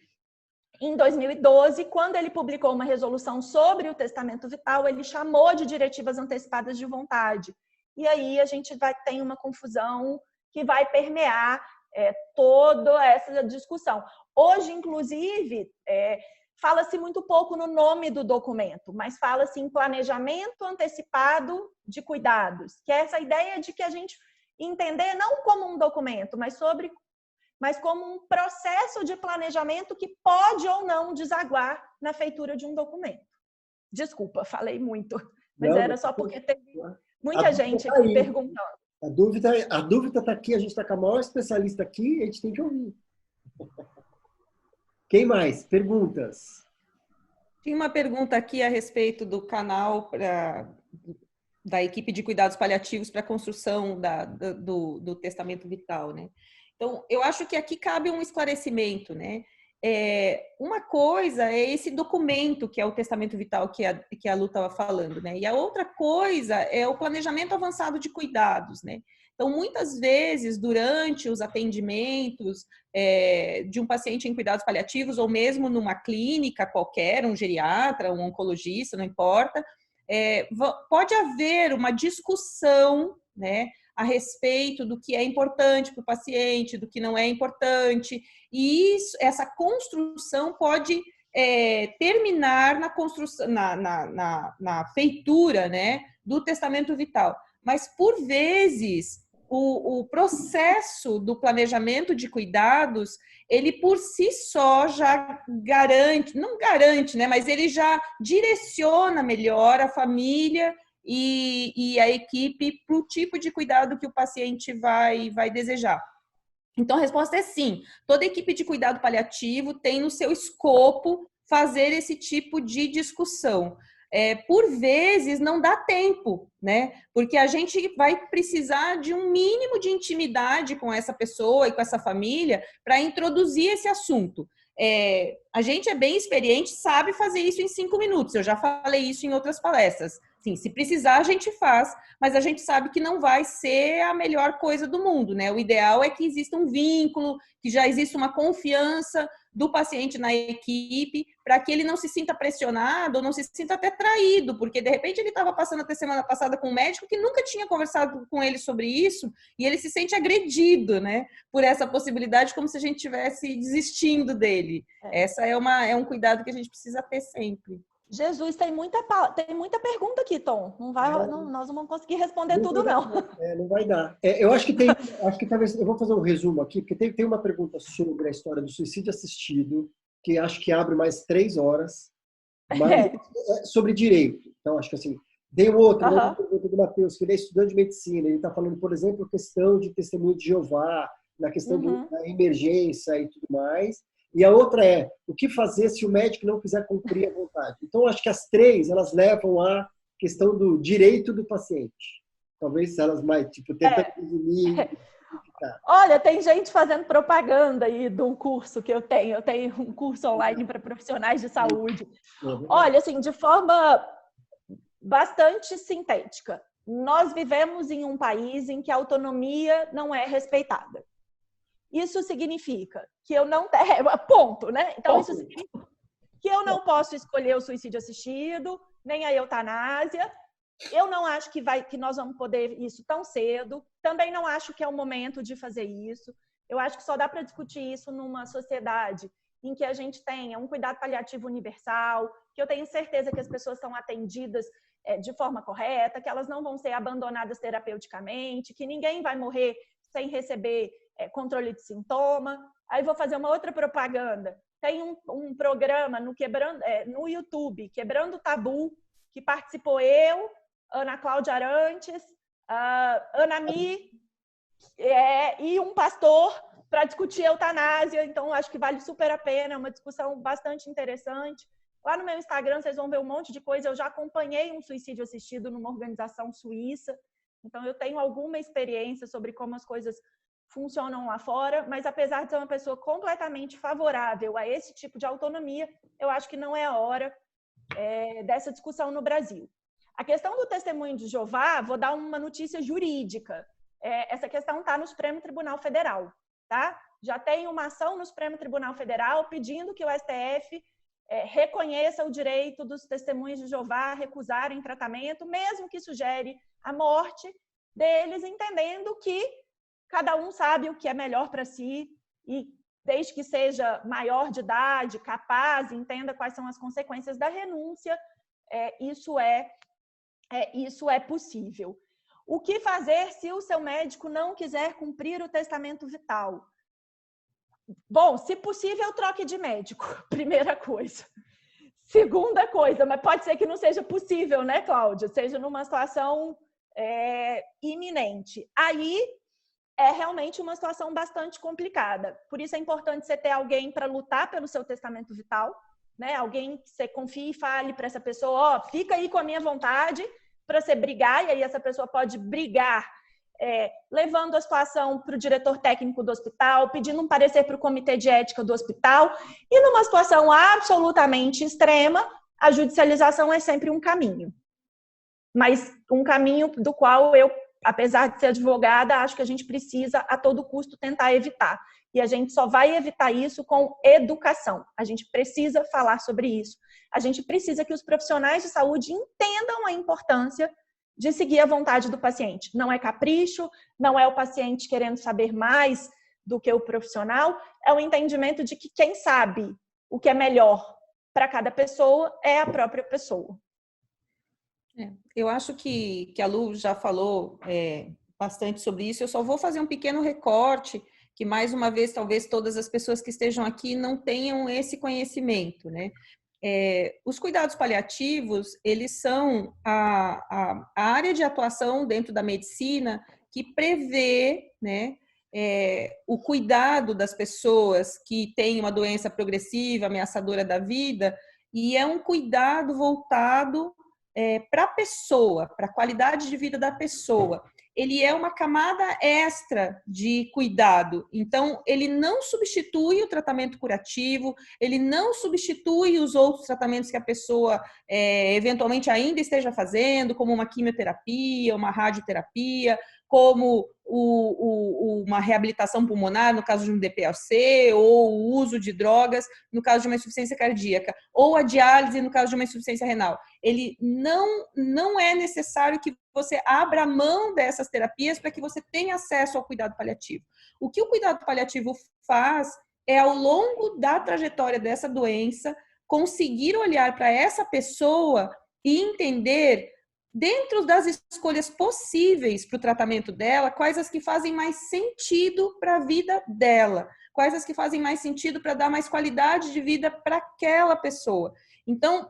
em 2012, quando ele publicou uma resolução sobre o testamento vital, ele chamou de diretivas antecipadas de vontade. E aí a gente tem uma confusão que vai permear toda essa discussão. Hoje, inclusive, fala-se muito pouco no nome do documento, mas fala-se em planejamento antecipado de cuidados, que é essa ideia de que a gente entender não como um documento, mas como um processo de planejamento que pode ou não desaguar na feitura de um documento. Desculpa, falei muito, mas era só porque teve muita gente aqui perguntando. A dúvida está aqui, a gente está com a maior especialista aqui, a gente tem que ouvir. Quem mais? Perguntas? Tinha uma pergunta aqui a respeito do canal da equipe de cuidados paliativos para a construção do testamento vital, né? Então, eu acho que aqui cabe um esclarecimento, né? Uma coisa é esse documento que é o testamento vital que a Lu estava falando, né? E a outra coisa é o planejamento avançado de cuidados, né? Então, muitas vezes, durante os atendimentos de um paciente em cuidados paliativos, ou mesmo numa clínica qualquer, um geriatra, um oncologista, não importa, pode haver uma discussão, né, a respeito do que é importante para o paciente, do que não é importante, e essa construção pode terminar na construção, na feitura, né, do testamento vital. Mas, por vezes, o processo do planejamento de cuidados, ele por si só já garante, não garante, né, mas ele já direciona melhor a família e a equipe para o tipo de cuidado que o paciente vai desejar. Então, a resposta é sim. Toda equipe de cuidado paliativo tem no seu escopo fazer esse tipo de discussão. Por vezes, não dá tempo, né? Porque a gente vai precisar de um mínimo de intimidade com essa pessoa e com essa família para introduzir esse assunto. A gente é bem experiente, sabe fazer isso em 5 minutos. Eu já falei isso em outras palestras. Sim, se precisar, a gente faz, mas a gente sabe que não vai ser a melhor coisa do mundo, né? O ideal é que exista um vínculo, que já exista uma confiança do paciente na equipe, para que ele não se sinta pressionado ou não se sinta até traído, porque de repente ele estava passando até semana passada com um médico que nunca tinha conversado com ele sobre isso, e ele se sente agredido, né? Por essa possibilidade, como se a gente estivesse desistindo dele. Essa é um cuidado que a gente precisa ter sempre. Jesus, tem muita pergunta aqui, Tom. Nós não vamos conseguir responder tudo, não. Não vai dar. Eu acho que talvez, eu vou fazer um resumo aqui, porque tem uma pergunta sobre a história do suicídio assistido, que acho que abre mais 3 horas, mas sobre direito. Então, acho que assim, tem outra pergunta do Matheus, que ele é estudante de medicina, ele está falando, por exemplo, a questão de testemunho de Jeová, na questão da emergência e tudo mais. E a outra é, o que fazer se o médico não quiser cumprir a vontade? Então, acho que as 3, elas levam à questão do direito do paciente. Talvez elas mais, tenta resumir. Olha, tem gente fazendo propaganda aí de um curso que eu tenho. Eu tenho um curso online para profissionais de saúde. Olha, assim, de forma bastante sintética. Nós vivemos em um país em que a autonomia não é respeitada. Isso significa que eu não tenho... Ponto, né? Então, isso significa que eu não posso escolher o suicídio assistido, nem a eutanásia. Eu não acho que nós vamos poder isso tão cedo. Também não acho que é o momento de fazer isso. Eu acho que só dá para discutir isso numa sociedade em que a gente tenha um cuidado paliativo universal, que eu tenho certeza que as pessoas são atendidas de forma correta, que elas não vão ser abandonadas terapeuticamente, que ninguém vai morrer sem receber controle de sintoma. Aí vou fazer uma outra propaganda. Tem um programa no YouTube, Quebrando o Tabu, que participou eu, Ana Cláudia Arantes, Ana Mi e um pastor para discutir eutanásia. Então, acho que vale super a pena, é uma discussão bastante interessante. Lá no meu Instagram, vocês vão ver um monte de coisa. Eu já acompanhei um suicídio assistido numa organização suíça. Então, eu tenho alguma experiência sobre como as coisas funcionam lá fora, mas apesar de ser uma pessoa completamente favorável a esse tipo de autonomia, eu acho que não é a hora dessa discussão no Brasil. A questão do testemunho de Jeová, vou dar uma notícia jurídica. Essa questão está no Supremo Tribunal Federal, tá? Já tem uma ação no Supremo Tribunal Federal pedindo que o STF reconheça o direito dos testemunhos de Jeová a recusarem tratamento, mesmo que sugere a morte deles, entendendo que cada um sabe o que é melhor para si e desde que seja maior de idade, capaz, entenda quais são as consequências da renúncia, isso é possível. O que fazer se o seu médico não quiser cumprir o testamento vital? Bom, se possível, troque de médico, primeira coisa. Segunda coisa, mas pode ser que não seja possível, né, Cláudia? Seja numa situação iminente. Aí é realmente uma situação bastante complicada. Por isso é importante você ter alguém para lutar pelo seu testamento vital, né? Alguém que você confie e fale para essa pessoa, fica aí com a minha vontade, para você brigar, e aí essa pessoa pode brigar levando a situação para o diretor técnico do hospital, pedindo um parecer para o comitê de ética do hospital, e numa situação absolutamente extrema, a judicialização é sempre um caminho. Mas um caminho do qual eu, apesar de ser advogada, acho que a gente precisa a todo custo tentar evitar. E a gente só vai evitar isso com educação. A gente precisa falar sobre isso. A gente precisa que os profissionais de saúde entendam a importância de seguir a vontade do paciente. Não é capricho, não é o paciente querendo saber mais do que o profissional, é o entendimento de que quem sabe o que é melhor para cada pessoa é a própria pessoa. Eu acho que a Lu já falou bastante sobre isso. Eu só vou fazer um pequeno recorte, que mais uma vez, talvez todas as pessoas que estejam aqui não tenham esse conhecimento, né? Os cuidados paliativos, eles são a área de atuação dentro da medicina que prevê, né, o cuidado das pessoas que têm uma doença progressiva, ameaçadora da vida, e é um cuidado voltado para a pessoa, para a qualidade de vida da pessoa. Ele é uma camada extra de cuidado. Então, ele não substitui o tratamento curativo, ele não substitui os outros tratamentos que a pessoa eventualmente ainda esteja fazendo, como uma quimioterapia, uma radioterapia, como uma reabilitação pulmonar, no caso de um DPOC, ou o uso de drogas, no caso de uma insuficiência cardíaca, ou a diálise, no caso de uma insuficiência renal. Ele não é necessário que você abra mão dessas terapias para que você tenha acesso ao cuidado paliativo. O que o cuidado paliativo faz é, ao longo da trajetória dessa doença, conseguir olhar para essa pessoa e entender, dentro das escolhas possíveis para o tratamento dela, quais as que fazem mais sentido para a vida dela, quais as que fazem mais sentido para dar mais qualidade de vida para aquela pessoa. Então,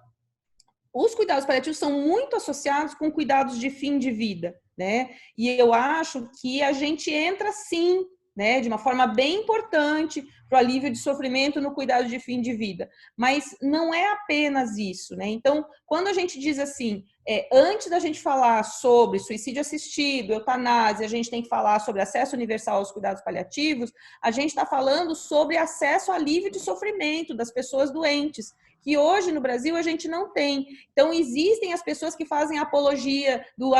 os cuidados paliativos são muito associados com cuidados de fim de vida, né? E eu acho que a gente entra, sim, né, de uma forma bem importante para o alívio de sofrimento no cuidado de fim de vida. Mas não é apenas isso, né? Então, quando a gente diz assim, antes da gente falar sobre suicídio assistido, eutanásia, a gente tem que falar sobre acesso universal aos cuidados paliativos, a gente está falando sobre acesso ao alívio de sofrimento das pessoas doentes, que hoje no Brasil a gente não tem. Então, existem as pessoas que fazem apologia do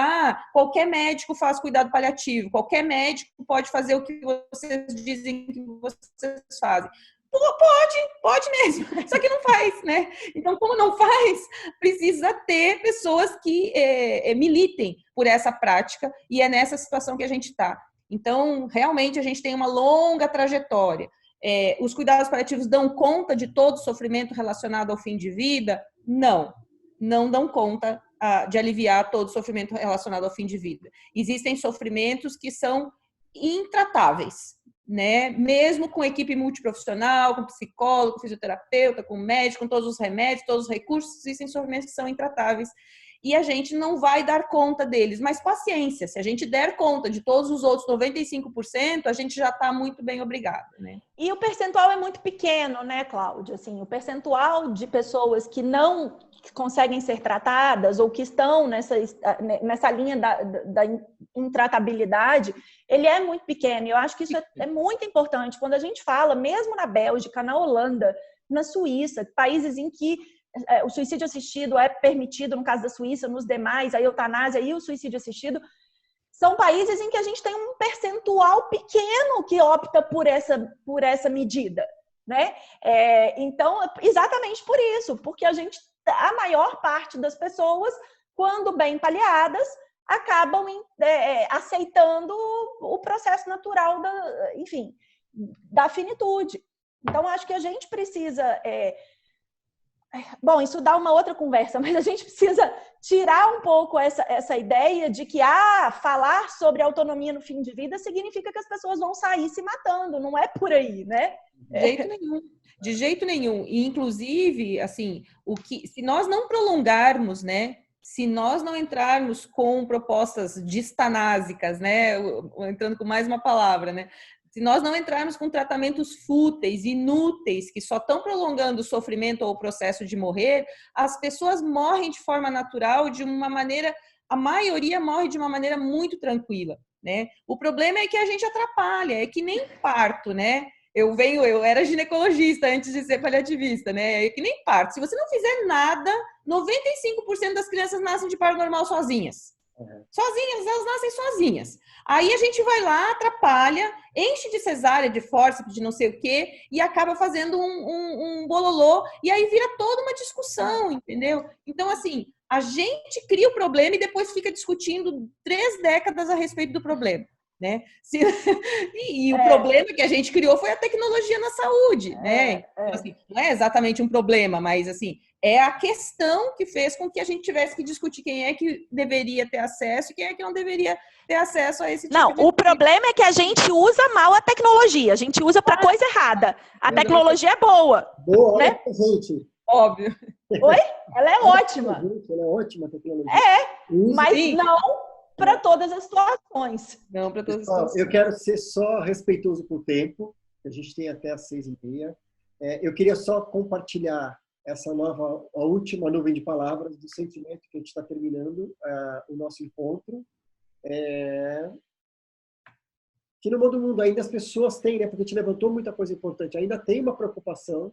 qualquer médico faz cuidado paliativo, qualquer médico pode fazer o que vocês dizem que vocês fazem. Pode mesmo, só que não faz, né? Então, como não faz, precisa ter pessoas que militem por essa prática, e é nessa situação que a gente está. Então, realmente, a gente tem uma longa trajetória. Os cuidados paliativos dão conta de todo o sofrimento relacionado ao fim de vida? Não dão conta de aliviar todo o sofrimento relacionado ao fim de vida. Existem sofrimentos que são intratáveis, né? Mesmo com equipe multiprofissional, com psicólogo, com fisioterapeuta, com médico, com todos os remédios, todos os recursos, existem sofrimentos que são intratáveis. E a gente não vai dar conta deles, mas paciência, se a gente der conta de todos os outros 95%, a gente já está muito bem obrigado, né? E o percentual é muito pequeno, né, Cláudia? Assim, o percentual de pessoas que não conseguem ser tratadas ou que estão nessa linha da intratabilidade, ele é muito pequeno. Eu acho que isso é muito importante. Quando a gente fala, mesmo na Bélgica, na Holanda, na Suíça, países em que o suicídio assistido é permitido, no caso da Suíça, nos demais, a eutanásia e o suicídio assistido, são países em que a gente tem um percentual pequeno que opta por essa medida, né? Então, exatamente por isso, porque a maior parte das pessoas, quando bem paliadas, acabam aceitando o processo natural da finitude. Então, acho que a gente precisa... Bom, isso dá uma outra conversa, mas a gente precisa tirar um pouco essa ideia de que falar sobre autonomia no fim de vida significa que as pessoas vão sair se matando. Não é por aí, né? De jeito nenhum. De jeito nenhum. E, inclusive, assim, se nós não prolongarmos, né? Se nós não entrarmos com propostas distanásicas, né? Entrando com mais uma palavra, né? Se nós não entrarmos com tratamentos fúteis, inúteis, que só estão prolongando o sofrimento ou o processo de morrer, as pessoas morrem de forma natural, de uma maneira, a maioria morre de uma maneira muito tranquila, né? O problema é que a gente atrapalha, é que nem parto, né? Eu era ginecologista antes de ser paliativista, né? É que nem parto. Se você não fizer nada, 95% das crianças nascem de parto normal sozinhas. Sozinhas, elas nascem sozinhas. Aí a gente vai lá, atrapalha, enche de cesárea, de fórceps, de não sei o quê, e acaba fazendo um bololô, e aí vira toda uma discussão, entendeu? Então, assim, a gente cria o problema e depois fica discutindo 3 décadas a respeito do problema, né? O problema que a gente criou foi a tecnologia na saúde, né? Então, assim, não é exatamente um problema, mas, assim, é a questão que fez com que a gente tivesse que discutir quem é que deveria ter acesso e quem é que não deveria ter acesso a esse tipo de... Não, o problema é que a gente usa mal a tecnologia. A gente usa para coisa errada. A tecnologia é boa. Boa, né? gente. Óbvio. Oi? Ela é ótima. Ela é ótima a tecnologia. Mas Sim. não para todas as situações. Não, para todas as Pessoal, situações. eu quero ser só respeitoso com o tempo. A gente tem até às 6h30. Eu queria só compartilhar a última nuvem de palavras do sentimento que a gente está terminando o nosso encontro. Que no mundo ainda as pessoas têm, né? Porque a gente levantou muita coisa importante. Ainda tem uma preocupação,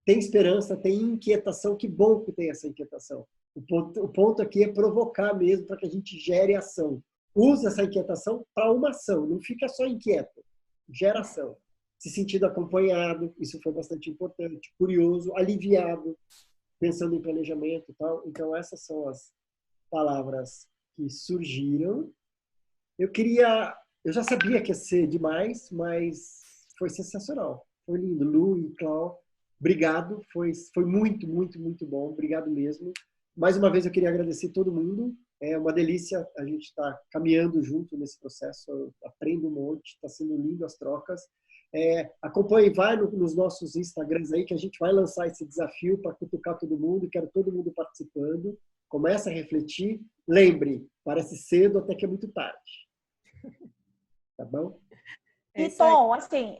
tem esperança, tem inquietação. Que bom que tem essa inquietação. O ponto aqui é provocar mesmo para que a gente gere ação. Usa essa inquietação para uma ação. Não fica só inquieto. Gera ação. Se sentindo acompanhado, isso foi bastante importante. Curioso, aliviado, pensando em planejamento e tal. Então, essas são as palavras que surgiram. Eu já sabia que ia ser demais, mas foi sensacional. Foi lindo. Lu e Clau, obrigado. Foi muito, muito, muito bom. Obrigado mesmo. Mais uma vez, eu queria agradecer todo mundo. É uma delícia a gente estar caminhando junto nesse processo. Eu aprendo um monte. Está sendo lindo as trocas. Acompanhe, vai nos nossos Instagrams aí, que a gente vai lançar esse desafio para cutucar todo mundo. Quero todo mundo participando. Começa a refletir. Lembre, parece cedo até que é muito tarde. Tá bom? E Tom, assim,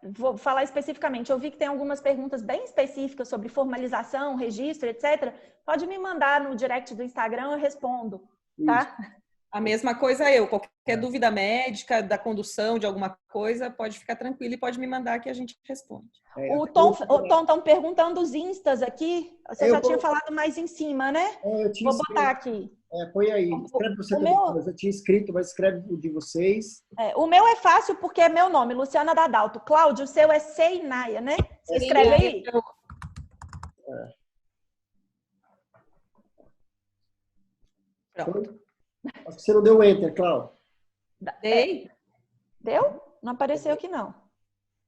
vou falar especificamente, eu vi que tem algumas perguntas bem específicas sobre formalização, registro, etc. Pode me mandar no direct do Instagram, eu respondo, tá? A mesma coisa eu. Qualquer dúvida médica, da condução, de alguma coisa, pode ficar tranquilo e pode me mandar que a gente responde. O Tom estão perguntando os instas aqui. Você já tinha falado mais em cima, né? Vou botar aqui. Põe aí. Escreve você também. Eu já tinha escrito, mas escreve o de vocês. O meu é fácil porque é meu nome, Luciana Dadalto. Cláudio, o seu é Seinaia, né? Você escreve aí. Pronto. Acho que você não deu enter, Cláudio. Dei. Deu? Não apareceu aqui, não.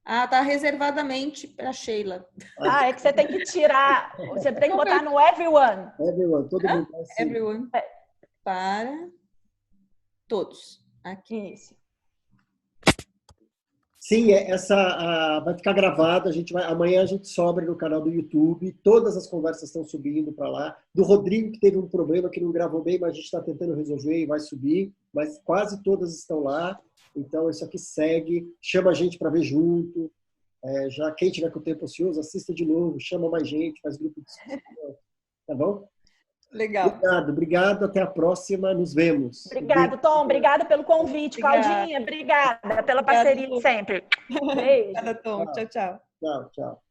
Ah, tá reservadamente para Sheila. É que você tem que tirar. Você tem que botar no everyone. Everyone, todo mundo. Assim. Everyone. Para todos. Aqui. Isso. Sim, vai ficar gravado. Amanhã a gente sobe no canal do YouTube. Todas as conversas estão subindo para lá. Do Rodrigo, que teve um problema que não gravou bem, mas a gente está tentando resolver e vai subir. Mas quase todas estão lá. Então, isso aqui segue. Chama a gente para ver junto. Já quem tiver com o tempo ocioso, assista de novo. Chama mais gente, faz grupo de discussão. Tá bom? Legal. Obrigado. Até a próxima. Nos vemos. Obrigado, Tom. Obrigada pelo convite. Claudinha, obrigada pela parceria de sempre. Beijo. Obrigada, Tom. Tchau, tchau. Tchau.